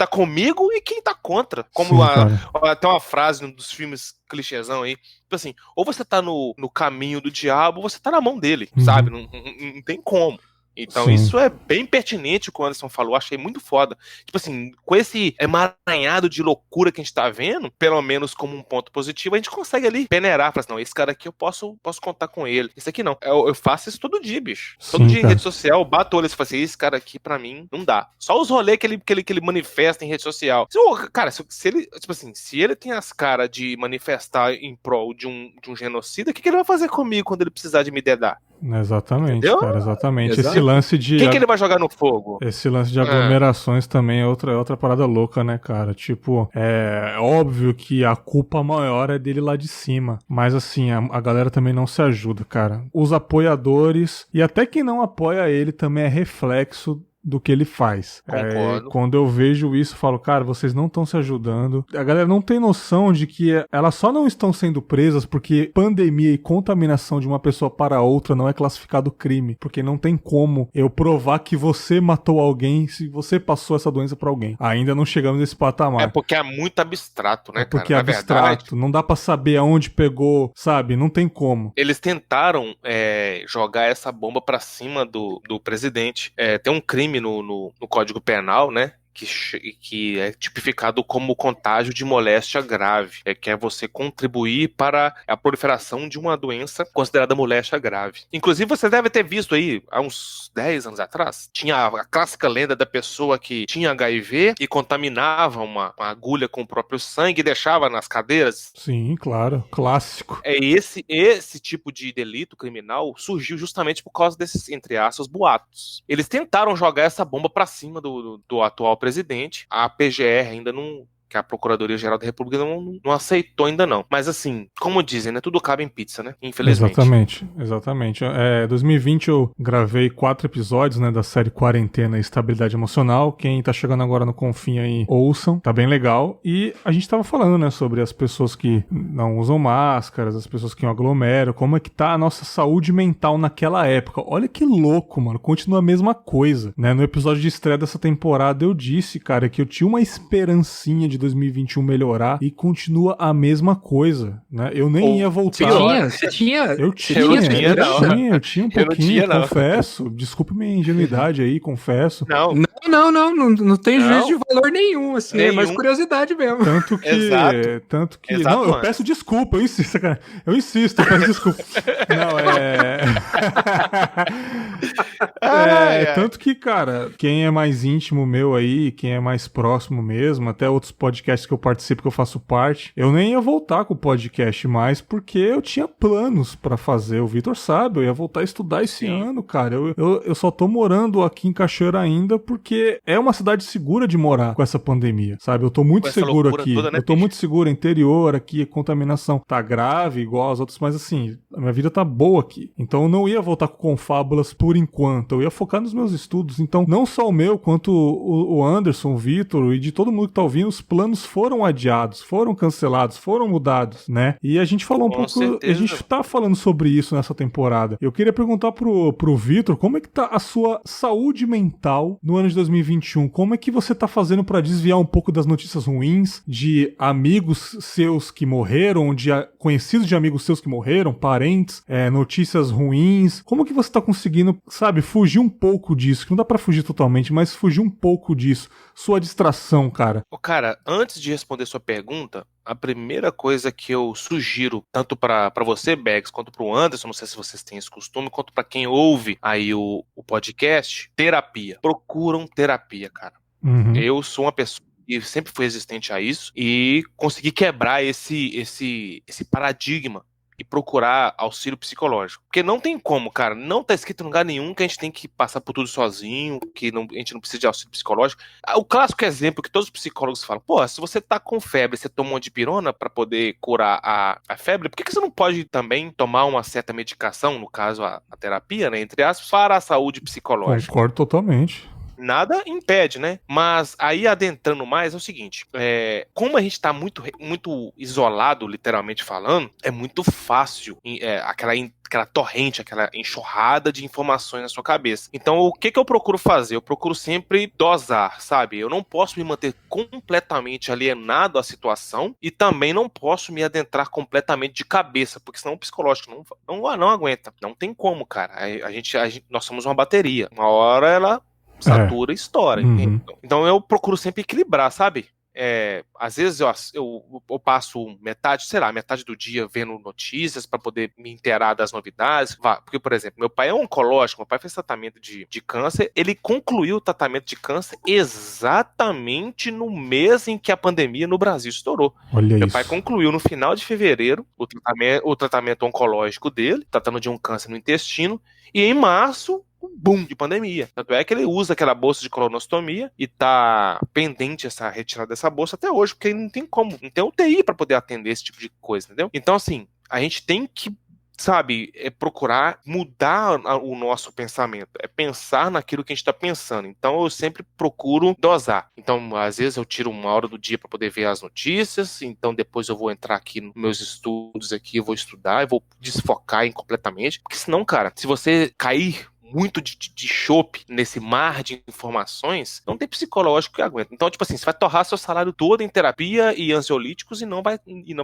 comigo e quem tá contra. Como até uma frase num dos filmes clichêzão aí. Tipo assim, ou você tá no caminho do diabo, ou você tá na mão dele, sabe? Não tem como. Então isso é bem pertinente o que o Anderson falou, achei muito foda. Tipo assim, com esse emaranhado de loucura que a gente tá vendo, pelo menos como um ponto positivo, a gente consegue ali peneirar, falar assim, não, esse cara aqui eu posso contar com ele, esse aqui não. Eu faço isso todo dia, bicho. Todo dia em rede social, eu bato o olho e falo assim, esse cara aqui pra mim não dá. Só os rolês que ele manifesta em rede social. Cara, se ele, tipo assim, se ele tem as caras de manifestar em prol de um genocida, o que ele vai fazer comigo quando ele precisar de me dedar? Exatamente, entendeu? Cara, exatamente. Exato. Esse lance de... Quem que ele vai jogar no fogo? Esse lance de aglomerações também é outra parada louca, né, cara? Tipo, é óbvio que a culpa maior é dele lá de cima. Mas assim, a galera também não se ajuda, cara. Os apoiadores e até quem não apoia ele também é reflexo do que ele faz. Concordo. Quando eu vejo isso, eu falo, cara, vocês não estão se ajudando. A galera não tem noção de que elas só não estão sendo presas porque pandemia e contaminação de uma pessoa para outra não é classificado crime. Porque não tem como eu provar que você matou alguém se você passou essa doença para alguém. Ainda não chegamos nesse patamar. É porque é muito abstrato, né, cara? Porque é abstrato. Verdade, não dá pra saber aonde pegou, sabe? Não tem como. Eles tentaram jogar essa bomba pra cima do presidente. Tem um crime no Código Penal, né? Que é tipificado como contágio de moléstia grave, que é você contribuir para a proliferação de uma doença considerada moléstia grave. Inclusive, você deve ter visto aí, há uns 10 anos atrás, tinha a clássica lenda da pessoa que tinha HIV e contaminava uma agulha com o próprio sangue e deixava nas cadeiras. Sim, claro, clássico. Esse tipo de delito criminal surgiu justamente por causa desses, entre aspas, boatos. Eles tentaram jogar essa bomba para cima do atual presidente. A PGR ainda não, que a Procuradoria-Geral da República não aceitou ainda não. Mas assim, como dizem, né, tudo cabe em pizza, né? Infelizmente. Exatamente. 2020 eu gravei 4 episódios, né, da série Quarentena e Estabilidade Emocional. Quem tá chegando agora no Confim aí, ouçam. Tá bem legal. E a gente tava falando, né, sobre as pessoas que não usam máscaras, as pessoas que aglomeram, como é que tá a nossa saúde mental naquela época. Olha que louco, mano. Continua a mesma coisa, né? No episódio de estreia dessa temporada eu disse, cara, que eu tinha uma esperancinha de 2021 melhorar e continua a mesma coisa, né? Eu nem ia voltar. Você tinha? Eu tinha um pouquinho, confesso. Desculpe minha ingenuidade aí, confesso. Não tem juízo de valor nenhum, assim, é mais curiosidade mesmo. Tanto que Exato, não, eu peço desculpa, eu insisto, cara. Eu peço desculpa. Não, tanto que, cara, quem é mais íntimo meu aí, quem é mais próximo mesmo, até outros podcasts que eu participo, que eu faço parte, eu nem ia voltar com o podcast mais, porque eu tinha planos pra fazer. O Vitor sabe, eu ia voltar a estudar esse ano, cara. Eu só tô morando aqui em Cachoeira ainda porque é uma cidade segura de morar com essa pandemia, sabe? Eu tô muito seguro aqui. Toda, né, eu tô muito seguro, interior aqui, a contaminação tá grave, igual as outras, mas assim, a minha vida tá boa aqui. Então eu não ia voltar com Confábulas por enquanto. Eu ia focar nos meus estudos. Então, não só o meu, quanto o Anderson, o Vitor e de todo mundo que tá ouvindo, os planos foram adiados, foram cancelados, foram mudados, né? E a gente falou um pouco, certeza. A gente tá falando sobre isso nessa temporada. Eu queria perguntar pro Vitor, como é que tá a sua saúde mental no ano de 2021? Como é que você tá fazendo pra desviar um pouco das notícias ruins, de amigos seus que morreram, de conhecidos de amigos seus que morreram, parentes, notícias ruins? Como que você tá conseguindo, sabe, fugir um pouco disso? Que não dá pra fugir totalmente, mas fugir um pouco disso. Sua distração, cara. Cara, antes de responder sua pergunta, a primeira coisa que eu sugiro, tanto pra você, Bags, quanto pro Anderson, não sei se vocês têm esse costume, quanto pra quem ouve aí o podcast, terapia. Procuram terapia, cara. Uhum. Eu sou uma pessoa que sempre fui resistente a isso e consegui quebrar esse paradigma e procurar auxílio psicológico. Porque não tem como, cara, não tá escrito em lugar nenhum que a gente tem que passar por tudo sozinho, que a gente não precisa de auxílio psicológico. O clássico exemplo que todos os psicólogos falam, pô, se você tá com febre, você toma uma dipirona pra poder curar a febre, por que você não pode também tomar uma certa medicação, no caso a terapia, né, entre aspas, para a saúde psicológica? Concordo totalmente. Nada impede, né? Mas aí adentrando mais é o seguinte, como a gente tá muito isolado, literalmente falando, é muito fácil aquela torrente, aquela enxurrada de informações na sua cabeça. Então o que eu procuro fazer? Eu procuro sempre dosar, sabe? Eu não posso me manter completamente alienado à situação e também não posso me adentrar completamente de cabeça, porque senão o psicológico não aguenta. Não tem como, cara. Nós somos uma bateria. Uma hora ela satura e estoura. Uhum. Então eu procuro sempre equilibrar, sabe? Às vezes eu passo metade do dia vendo notícias para poder me inteirar das novidades. Porque, por exemplo, meu pai é oncológico, meu pai fez tratamento de câncer, ele concluiu o tratamento de câncer exatamente no mês em que a pandemia no Brasil estourou. Olha meu isso. pai concluiu no final de fevereiro o tratamento oncológico dele, tratando de um câncer no intestino, e em março um boom de pandemia. Tanto é que ele usa aquela bolsa de colonostomia e tá pendente essa retirada dessa bolsa até hoje, porque não tem como, não tem UTI para poder atender esse tipo de coisa, entendeu? Então, assim, a gente tem que, sabe, procurar mudar o nosso pensamento, pensar naquilo que a gente está pensando. Então eu sempre procuro dosar. Então às vezes eu tiro uma hora do dia para poder ver as notícias, então depois eu vou entrar aqui nos meus estudos aqui, eu vou estudar, eu vou desfocar completamente, porque senão, cara, se você cair muito de chope nesse mar de informações, não tem psicológico que aguenta. Então, tipo assim, você vai torrar seu salário todo em terapia e ansiolíticos e não vai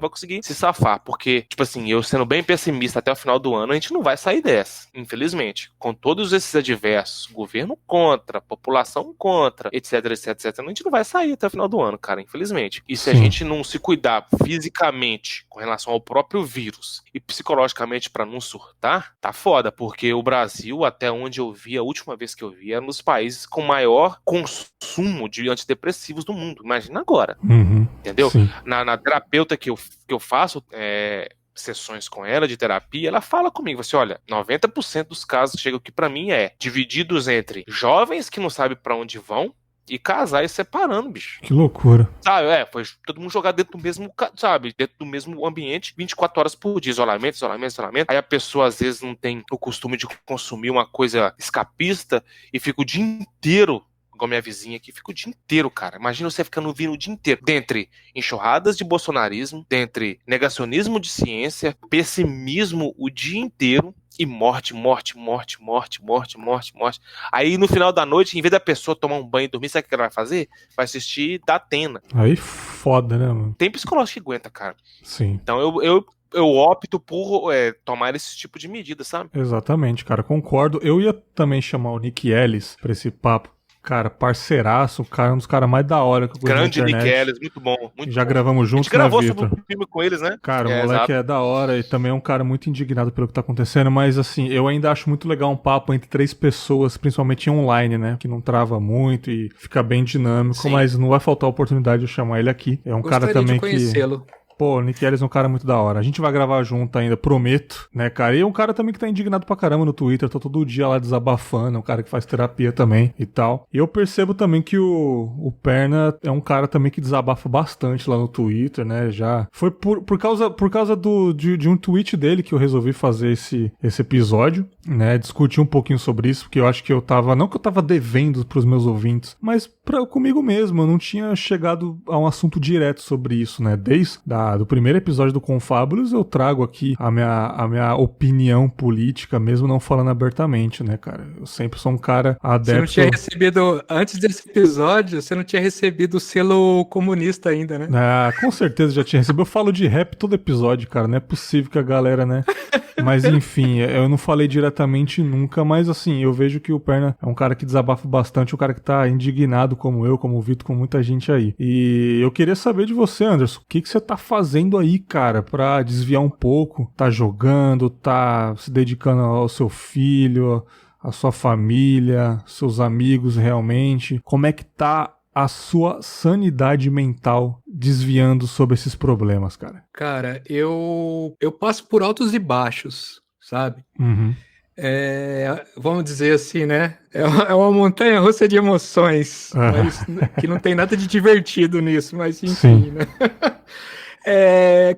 conseguir se safar, porque, tipo assim, eu sendo bem pessimista até o final do ano, a gente não vai sair dessa, infelizmente. Com todos esses adversos, governo contra, população contra, etc, a gente não vai sair até o final do ano, cara, infelizmente. E se a gente não se cuidar fisicamente com relação ao próprio vírus e psicologicamente pra não surtar, tá foda, porque o Brasil, até onde eu vi, a última vez que eu vi, era nos países com maior consumo de antidepressivos do mundo. Imagina agora. Entendeu? Na terapeuta que eu faço sessões com ela de terapia, ela fala comigo, assim, olha, 90% dos casos que chegam aqui pra mim divididos entre jovens que não sabem pra onde vão e casais separando, bicho. Que loucura. Sabe, foi todo mundo jogado dentro do mesmo, sabe, dentro do mesmo ambiente, 24 horas por dia, isolamento. Aí a pessoa às vezes não tem o costume de consumir uma coisa escapista e fica o dia inteiro, igual minha vizinha aqui, fica o dia inteiro, cara. Imagina você ficando ouvindo o dia inteiro, dentre enxurradas de bolsonarismo, dentre negacionismo de ciência, pessimismo o dia inteiro, e morte. Aí no final da noite, em vez da pessoa tomar um banho e dormir, sabe o que ela vai fazer? Vai assistir Datena. Aí foda, né, mano? Tem psicológico que aguenta, cara. Sim. Então eu opto por tomar esse tipo de medida, sabe? Exatamente, cara, concordo. Eu ia também chamar o Nick Ellis pra esse papo. Cara, parceiraço, cara, um dos caras mais da hora que eu conheço na internet. Nick Ellis, muito bom. Já gravamos juntos, né, Vitor? A gente gravou Vitor? sobre o filme com eles, né? Cara, o moleque é da hora e também é um cara muito indignado pelo que tá acontecendo, mas assim, eu ainda acho muito legal um papo entre 3 pessoas, principalmente online, né? Que não trava muito e fica bem dinâmico, Sim. Mas não vai faltar a oportunidade de eu chamar ele aqui. É um cara também de conhecê-lo. Pô, o Nick Ellis é um cara muito da hora. A gente vai gravar junto ainda, prometo, né, cara? E é um cara também que tá indignado pra caramba no Twitter, tá todo dia lá desabafando, é um cara que faz terapia também e tal. E eu percebo também que o Perna é um cara também que desabafa bastante lá no Twitter, né? Já foi por causa de um tweet dele que eu resolvi fazer esse episódio, né? Discutir um pouquinho sobre isso, porque eu acho que não que eu tava devendo pros meus ouvintes, mas comigo mesmo, eu não tinha chegado a um assunto direto sobre isso, né? Desde do primeiro episódio do Confábulos, eu trago aqui a minha opinião política, mesmo não falando abertamente, né, cara? Eu sempre sou um cara adepto... Você não tinha recebido, antes desse episódio, você não tinha recebido o selo comunista ainda, né? Ah, com certeza já tinha recebido. Eu falo de rap todo episódio, cara. Não é possível que a galera, né... Mas enfim, eu não falei diretamente nunca, mas assim, eu vejo que o Perna é um cara que desabafa bastante, um cara que tá indignado como eu, como o Vitor, com muita gente aí. E eu queria saber de você, Anderson, o que você tá fazendo aí, cara, pra desviar um pouco? Tá jogando, tá se dedicando ao seu filho, à sua família, seus amigos realmente? Como é que tá a sua sanidade mental desviando sobre esses problemas, cara? Cara, eu passo por altos e baixos, sabe? Uhum. Vamos dizer assim, né? É uma montanha-russa de emoções, Aham. mas que não tem nada de divertido nisso, mas enfim, Sim. né?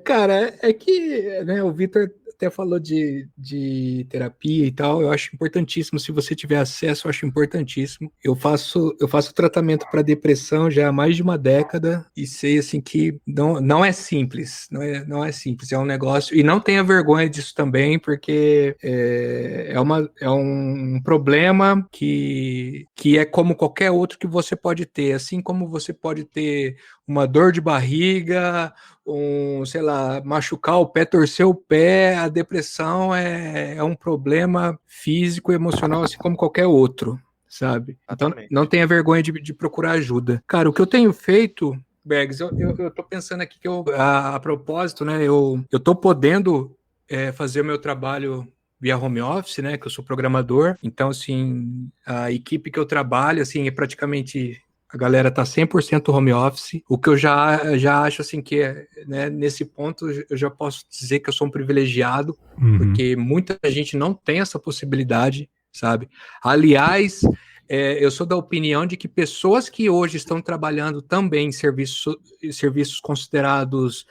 Cara, é que, né, o Vitor até falou de terapia e tal, eu acho importantíssimo, se você tiver acesso, eu acho importantíssimo. Eu faço tratamento para depressão já há mais de uma década e sei, assim, que não é simples, não é simples, é um negócio, e não tenha vergonha disso também, porque é um problema que é como qualquer outro que você pode ter, assim como você pode ter uma dor de barriga, sei lá, machucar o pé, torcer o pé, a depressão é um problema físico e emocional, assim como qualquer outro, sabe? Então, Exatamente. não tenha vergonha de procurar ajuda. Cara, o que eu tenho feito, Bergs, eu tô pensando aqui que a propósito, né, eu tô podendo fazer o meu trabalho via home office, né, que eu sou programador, então, assim, a equipe que eu trabalho, assim, é praticamente... A galera tá 100% home office, o que eu já acho, assim, que, né, nesse ponto, eu já posso dizer que eu sou um privilegiado, porque muita gente não tem essa possibilidade, sabe? Aliás, eu sou da opinião de que pessoas que hoje estão trabalhando também em serviços considerados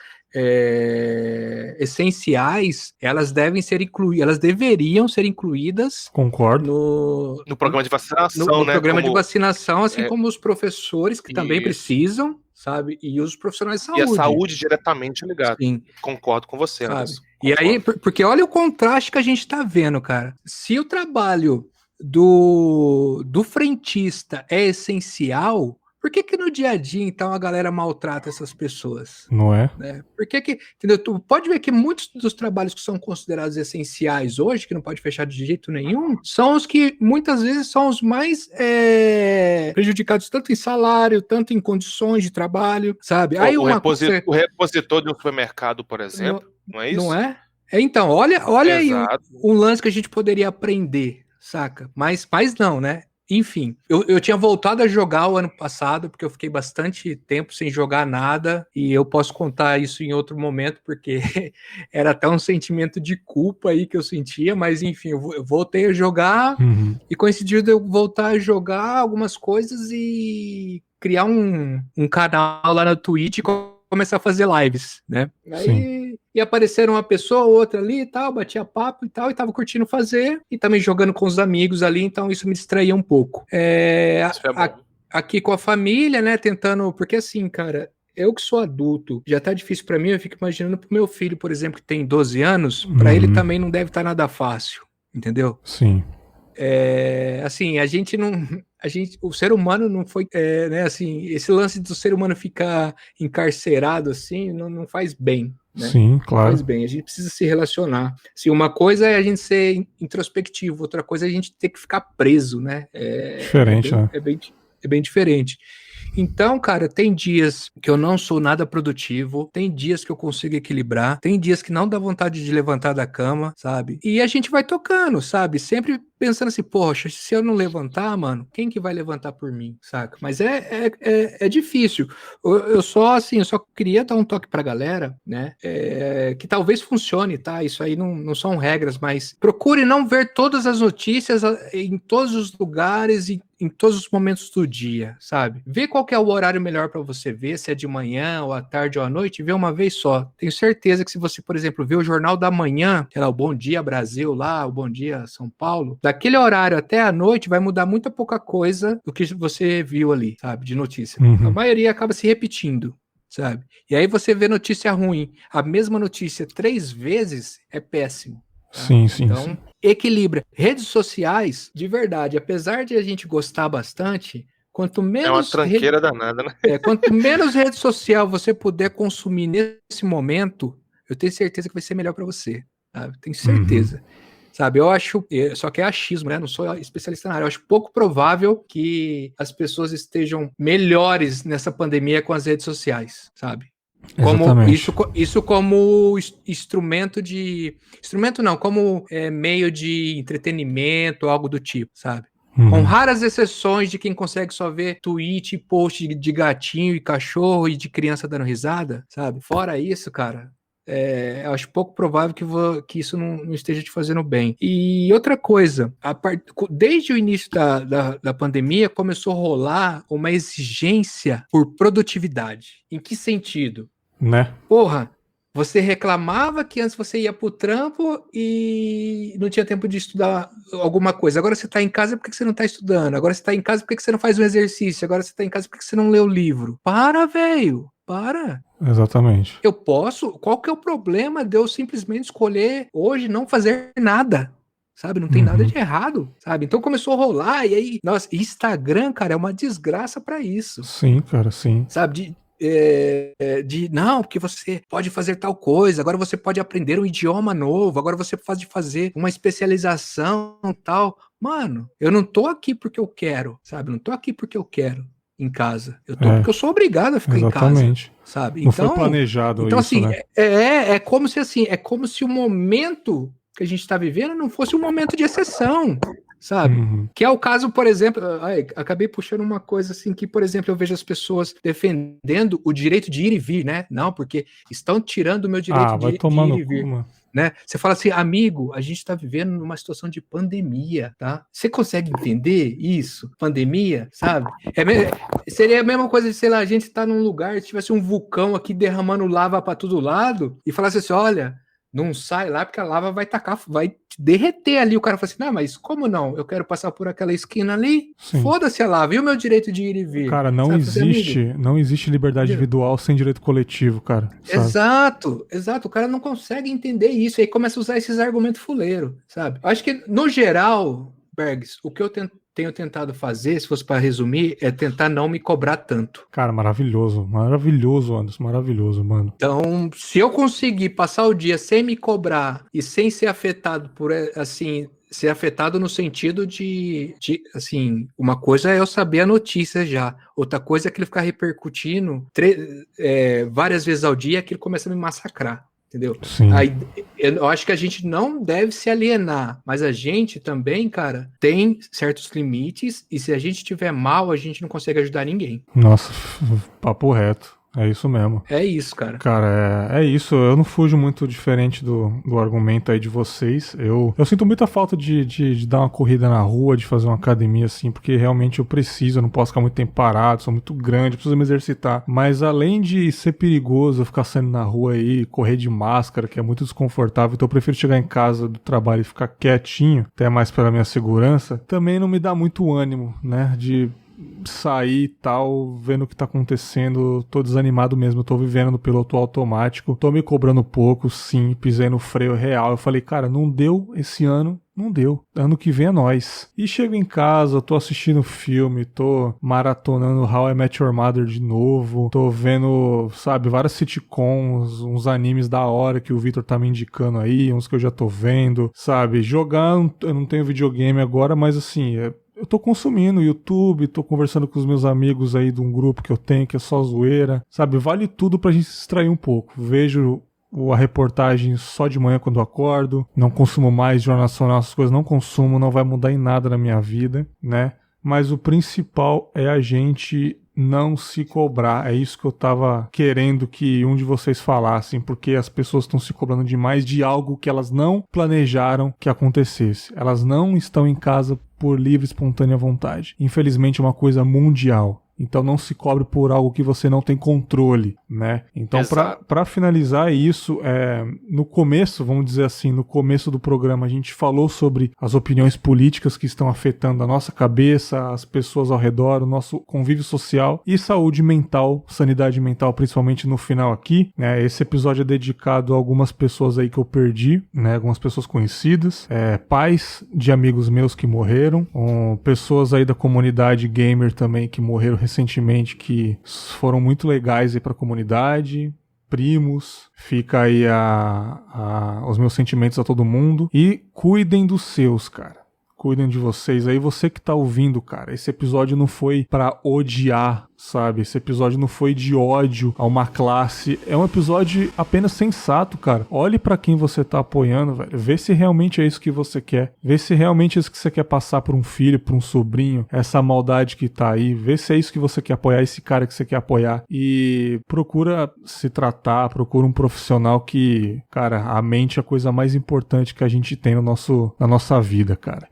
essenciais, elas deveriam ser incluídas. Concordo. No programa de vacinação, No né? programa de vacinação, assim é, como os professores que também isso. precisam, sabe? E os profissionais de saúde. E a saúde diretamente ligada. Sim. Concordo com você, Sabe? Anderson. E aí, porque olha o contraste que a gente tá vendo, cara. Se o trabalho do frentista é essencial, por que no dia a dia, então, a galera maltrata essas pessoas? Não é? Né? Entendeu? Tu pode ver que muitos dos trabalhos que são considerados essenciais hoje, que não pode fechar de jeito nenhum, são os que muitas vezes são os mais prejudicados, tanto em salário, tanto em condições de trabalho, sabe? Aí o repositor de um supermercado, por exemplo, não é isso? Não é? Então, olha aí um lance que a gente poderia aprender, saca? Mas não, né? Enfim, eu tinha voltado a jogar o ano passado, porque eu fiquei bastante tempo sem jogar nada, e eu posso contar isso em outro momento, porque era até um sentimento de culpa aí que eu sentia, mas enfim, eu voltei a jogar, e coincidiu de eu voltar a jogar algumas coisas e criar um canal lá na Twitch e começar a fazer lives, né? Aí ia aparecer uma pessoa ou outra ali e tal, batia papo e tal, e tava curtindo fazer, e também jogando com os amigos ali, então isso me distraía um pouco. Aqui com a família, né, tentando, porque assim, cara, eu que sou adulto, já tá difícil pra mim, eu fico imaginando pro meu filho, por exemplo, que tem 12 anos, pra ele também não deve estar nada fácil, entendeu? Sim. Assim, o ser humano não foi, né, assim, esse lance do ser humano ficar encarcerado, assim, não faz bem, né? Sim, claro. Não faz bem, a gente precisa se relacionar. Assim, uma coisa é a gente ser introspectivo, outra coisa é a gente ter que ficar preso, né? Diferente, né? É bem diferente. Então, cara, tem dias que eu não sou nada produtivo, tem dias que eu consigo equilibrar, tem dias que não dá vontade de levantar da cama, sabe? E a gente vai tocando, sabe? Sempre pensando assim, poxa, se eu não levantar, mano, quem que vai levantar por mim, saca? Mas é difícil. Eu só queria dar um toque pra galera, né? Que talvez funcione, tá? Isso aí não são regras, mas procure não ver todas as notícias em todos os lugares e em todos os momentos do dia, sabe? Vê qual que é o horário melhor para você ver, se é de manhã, ou à tarde, ou à noite, vê uma vez só. Tenho certeza que se você, por exemplo, vê o Jornal da Manhã, sei lá, o Bom Dia Brasil lá, o Bom Dia São Paulo, daquele horário até a noite vai mudar muita pouca coisa do que você viu ali, sabe, de notícia. A maioria acaba se repetindo, sabe? E aí você vê notícia ruim. A mesma notícia 3 vezes é péssimo. Tá? Sim. Então, equilibra. Redes sociais, de verdade, apesar de a gente gostar bastante, quanto menos... É uma tranqueira danada, né? Quanto menos rede social você puder consumir nesse momento, eu tenho certeza que vai ser melhor para você. Sabe? Tenho certeza. Sabe, eu acho, só que é achismo, né? Não sou especialista na área. Eu acho pouco provável que as pessoas estejam melhores nessa pandemia com as redes sociais, sabe? Isso como instrumento não, como meio de entretenimento, algo do tipo, sabe? Com raras exceções de quem consegue só ver tweet e post de gatinho e cachorro e de criança dando risada, sabe? Fora isso, cara, eu acho pouco provável que isso não esteja te fazendo bem. E outra coisa, desde o início da pandemia começou a rolar uma exigência por produtividade. Em que sentido? Né? Porra, você reclamava que antes você ia pro trampo e não tinha tempo de estudar alguma coisa. Agora você tá em casa, por que você não tá estudando? Agora você tá em casa, por que você não faz um exercício? Agora você tá em casa, por que você não lê o livro? Para, velho! Para! Exatamente. Eu posso? Qual que é o problema de eu simplesmente escolher hoje não fazer nada? Sabe? Não tem nada de errado, sabe? Então começou a rolar e aí... Nossa, Instagram, cara, é uma desgraça pra isso. Sim, cara, sim. Sabe? Não, porque você pode fazer tal coisa, agora você pode aprender um idioma novo, agora você pode fazer uma especialização tal. Mano, eu não tô aqui porque eu quero, sabe? Eu não tô aqui porque eu quero em casa. Eu tô porque eu sou obrigado a ficar exatamente. em casa, sabe? Não foi planejado então, isso, assim, né? É como se o momento que a gente tá vivendo não fosse um momento de exceção, sabe? Que é o caso, por exemplo, acabei puxando uma coisa assim que, por exemplo, eu vejo as pessoas defendendo o direito de ir e vir, né? Não, porque estão tirando o meu direito de ir e vir. Né? Você fala assim, amigo, a gente está vivendo numa situação de pandemia, tá? Você consegue entender isso? Pandemia, sabe? Seria a mesma coisa de, sei lá, a gente tá num lugar, se tivesse um vulcão aqui derramando lava para todo lado e falasse assim, olha, não sai lá porque a lava vai derreter ali. O cara fala assim, não, mas como não? Eu quero passar por aquela esquina ali, foda-se a lava, e o meu direito de ir e vir? Cara, não existe liberdade individual sem direito coletivo, cara. Sabe? Exato, o cara não consegue entender isso, e aí começa a usar esses argumentos fuleiros, sabe? Eu acho que, no geral, Bergs, o que eu tenho tentado fazer, se fosse para resumir, é tentar não me cobrar tanto. Cara, maravilhoso, Anderson, maravilhoso, mano. Então, se eu conseguir passar o dia sem me cobrar e sem ser afetado por, assim, ser afetado no sentido de assim, uma coisa é eu saber a notícia já, outra coisa é que ele ficar repercutindo várias vezes ao dia, que ele começa a me massacrar. Entendeu? Sim. Aí, eu acho que a gente não deve se alienar, mas a gente também, cara, tem certos limites, e se a gente tiver mal, a gente não consegue ajudar ninguém. Nossa, papo reto. É isso mesmo. É isso, cara. Cara, é isso. Eu não fujo muito diferente do argumento aí de vocês. Eu sinto muita falta de dar uma corrida na rua, de fazer uma academia assim, porque realmente eu preciso, eu não posso ficar muito tempo parado, sou muito grande, preciso me exercitar. Mas além de ser perigoso eu ficar saindo na rua aí, correr de máscara, que é muito desconfortável, então eu prefiro chegar em casa do trabalho e ficar quietinho, até mais pela minha segurança, também não me dá muito ânimo, né, de sair e tal, vendo o que tá acontecendo, tô desanimado mesmo, tô vivendo no piloto automático, tô me cobrando pouco, sim, pisei no freio real, eu falei, cara, não deu esse ano, não deu, ano que vem é nós. E chego em casa, tô assistindo filme, tô maratonando How I Met Your Mother de novo, tô vendo, sabe, várias sitcoms, uns animes da hora que o Vitor tá me indicando aí, uns que eu já tô vendo, sabe, jogar, eu não tenho videogame agora, mas assim, eu tô consumindo YouTube, tô conversando com os meus amigos aí de um grupo que eu tenho, que é só zoeira, sabe? Vale tudo pra gente se distrair um pouco. Vejo a reportagem só de manhã quando eu acordo, não consumo mais Jornal Nacional, essas coisas não consumo, não vai mudar em nada na minha vida, né? Mas o principal é a gente não se cobrar. É isso que eu tava querendo que um de vocês falassem, porque as pessoas estão se cobrando demais de algo que elas não planejaram que acontecesse. Elas não estão em casa por livre e espontânea vontade. Infelizmente é uma coisa mundial. Então não se cobre por algo que você não tem controle, né? Então para finalizar isso, no começo, vamos dizer assim, no começo do programa a gente falou sobre as opiniões políticas que estão afetando a nossa cabeça, as pessoas ao redor, o nosso convívio social e saúde mental, sanidade mental, principalmente no final aqui, né? Esse episódio é dedicado a algumas pessoas aí que eu perdi, né? Algumas pessoas conhecidas, pais de amigos meus que morreram, pessoas aí da comunidade gamer também que morreram recentemente, que foram muito legais aí pra comunidade, primos, fica aí os meus sentimentos a todo mundo, e cuidem dos seus, cara. Cuidem de vocês aí, você que tá ouvindo, cara, esse episódio não foi pra odiar sabe? Esse episódio não foi de ódio a uma classe. É um episódio apenas sensato, cara. Olhe pra quem você tá apoiando, velho. Vê se realmente é isso que você quer. Vê se realmente é isso que você quer passar por um filho, por um sobrinho. Essa maldade que tá aí. Vê se é isso que você quer apoiar, esse cara que você quer apoiar. E procura se tratar, procura um profissional que, cara, a mente é a coisa mais importante que a gente tem na nossa vida, cara.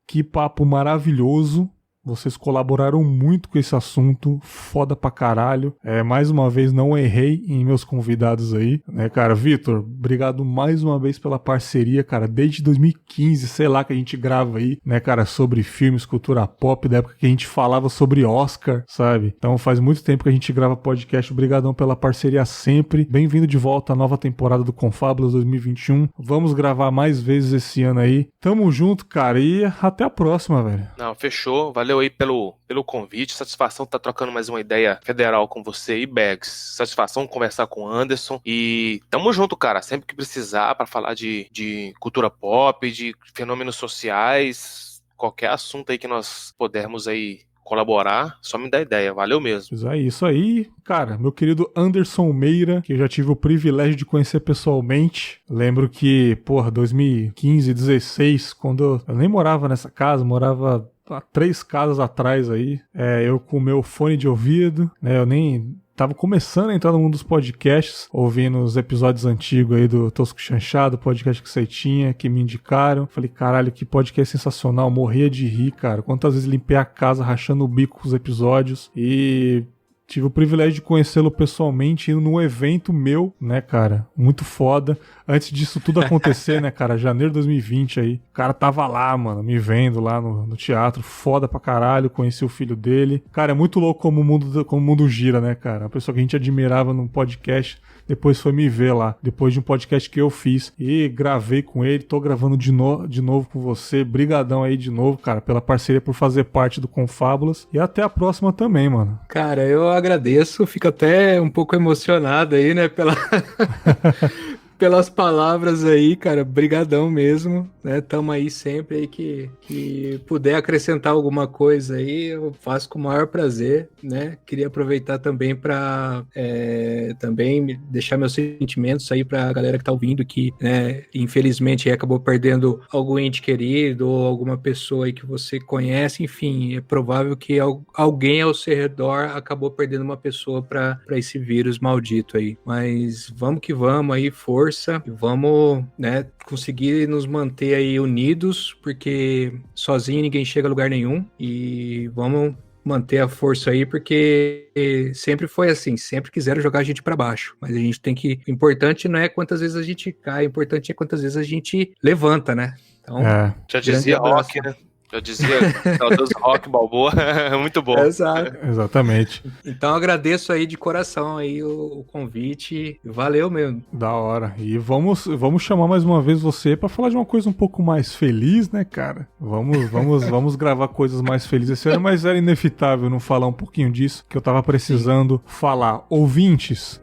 Que papo maravilhoso. Vocês colaboraram muito com esse assunto, foda pra caralho. Mais uma vez, não errei em meus convidados aí, né, cara? Vitor, obrigado mais uma vez pela parceria, cara. Desde 2015, sei lá, que a gente grava aí, né, cara, sobre filmes, cultura pop, da época que a gente falava sobre Oscar, sabe? Então faz muito tempo que a gente grava podcast. Obrigadão pela parceria sempre. Bem-vindo de volta à nova temporada do Confábulas 2021. Vamos gravar mais vezes esse ano aí. Tamo junto, cara, e até a próxima, velho. Não, fechou. Valeu aí pelo convite, satisfação estar trocando mais uma ideia federal com você e Bags, satisfação conversar com o Anderson e tamo junto, cara, sempre que precisar para falar de cultura pop, de fenômenos sociais, qualquer assunto aí que nós pudermos aí colaborar, só me dá ideia, valeu mesmo. Isso aí, cara, meu querido Anderson Meira, que eu já tive o privilégio de conhecer pessoalmente. Lembro que, 2015, 16, quando eu nem morava nessa casa, morava há 3 casas atrás aí, eu com o meu fone de ouvido, né, eu nem tava começando a entrar no mundo dos podcasts, ouvindo os episódios antigos aí do Tosco Chanchado, podcast que você tinha, que me indicaram. Falei, caralho, que podcast sensacional, morria de rir, cara. Quantas vezes limpei a casa rachando o bico com os episódios e tive o privilégio de conhecê-lo pessoalmente indo num evento meu, né, cara? Muito foda. Antes disso tudo acontecer, né, cara? Janeiro de 2020 aí. O cara tava lá, mano, me vendo lá no teatro. Foda pra caralho. Conheci o filho dele. Cara, é muito louco como o mundo gira, né, cara? Uma pessoa que a gente admirava num podcast, depois foi me ver lá. Depois de um podcast que eu fiz. E gravei com ele. Tô gravando de novo com você. Brigadão aí de novo, cara, pela parceria, por fazer parte do Confábulas. E até a próxima também, mano. Cara, eu agradeço, fico até um pouco emocionado aí, né, pelas palavras aí, cara, brigadão mesmo, né, tamo aí sempre aí que puder acrescentar alguma coisa aí, eu faço com o maior prazer, né, queria aproveitar também para também deixar meus sentimentos aí pra galera que tá ouvindo, que, né, infelizmente acabou perdendo algum ente querido ou alguma pessoa aí que você conhece, enfim, é provável que alguém ao seu redor acabou perdendo uma pessoa para esse vírus maldito aí, mas vamos que vamos aí, força, e vamos, né, conseguir nos manter aí unidos, porque sozinho ninguém chega a lugar nenhum, e vamos manter a força aí, porque sempre foi assim, sempre quiseram jogar a gente pra baixo, mas a gente tem que, o importante não é quantas vezes a gente cai, o importante é quantas vezes a gente levanta, né? Então, já dizia Rock, né? Já dizia saudoso Rock Balboa, muito bom. Exato. Exatamente. Então agradeço aí de coração aí o convite, valeu mesmo. Da hora. E vamos chamar mais uma vez você pra falar de uma coisa um pouco mais feliz, né, cara? Vamos gravar coisas mais felizes esse ano, mas era inevitável não falar um pouquinho disso, que eu tava precisando falar. Ouvintes,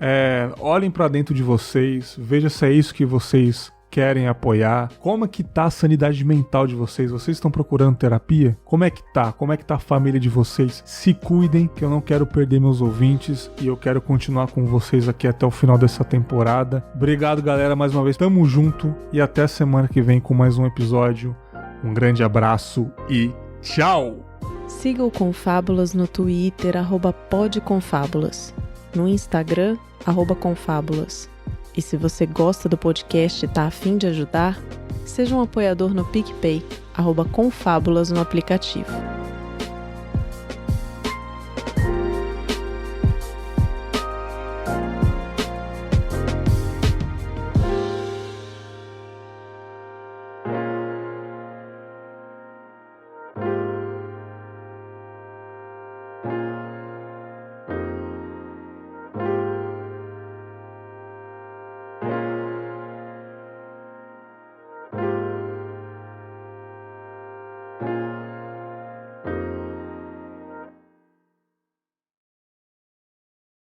olhem pra dentro de vocês, veja se é isso que vocês querem apoiar. Como é que tá a sanidade mental de vocês? Vocês estão procurando terapia? Como é que tá? Como é que tá a família de vocês? Se cuidem, que eu não quero perder meus ouvintes e eu quero continuar com vocês aqui até o final dessa temporada. Obrigado, galera, mais uma vez. Tamo junto e até a semana que vem com mais um episódio. Um grande abraço e tchau! Siga o Confábulas no Twitter, @podconfábulas, no Instagram, @confábulas. E se você gosta do podcast e tá a fim de ajudar, seja um apoiador no PicPay, @confábulas no aplicativo.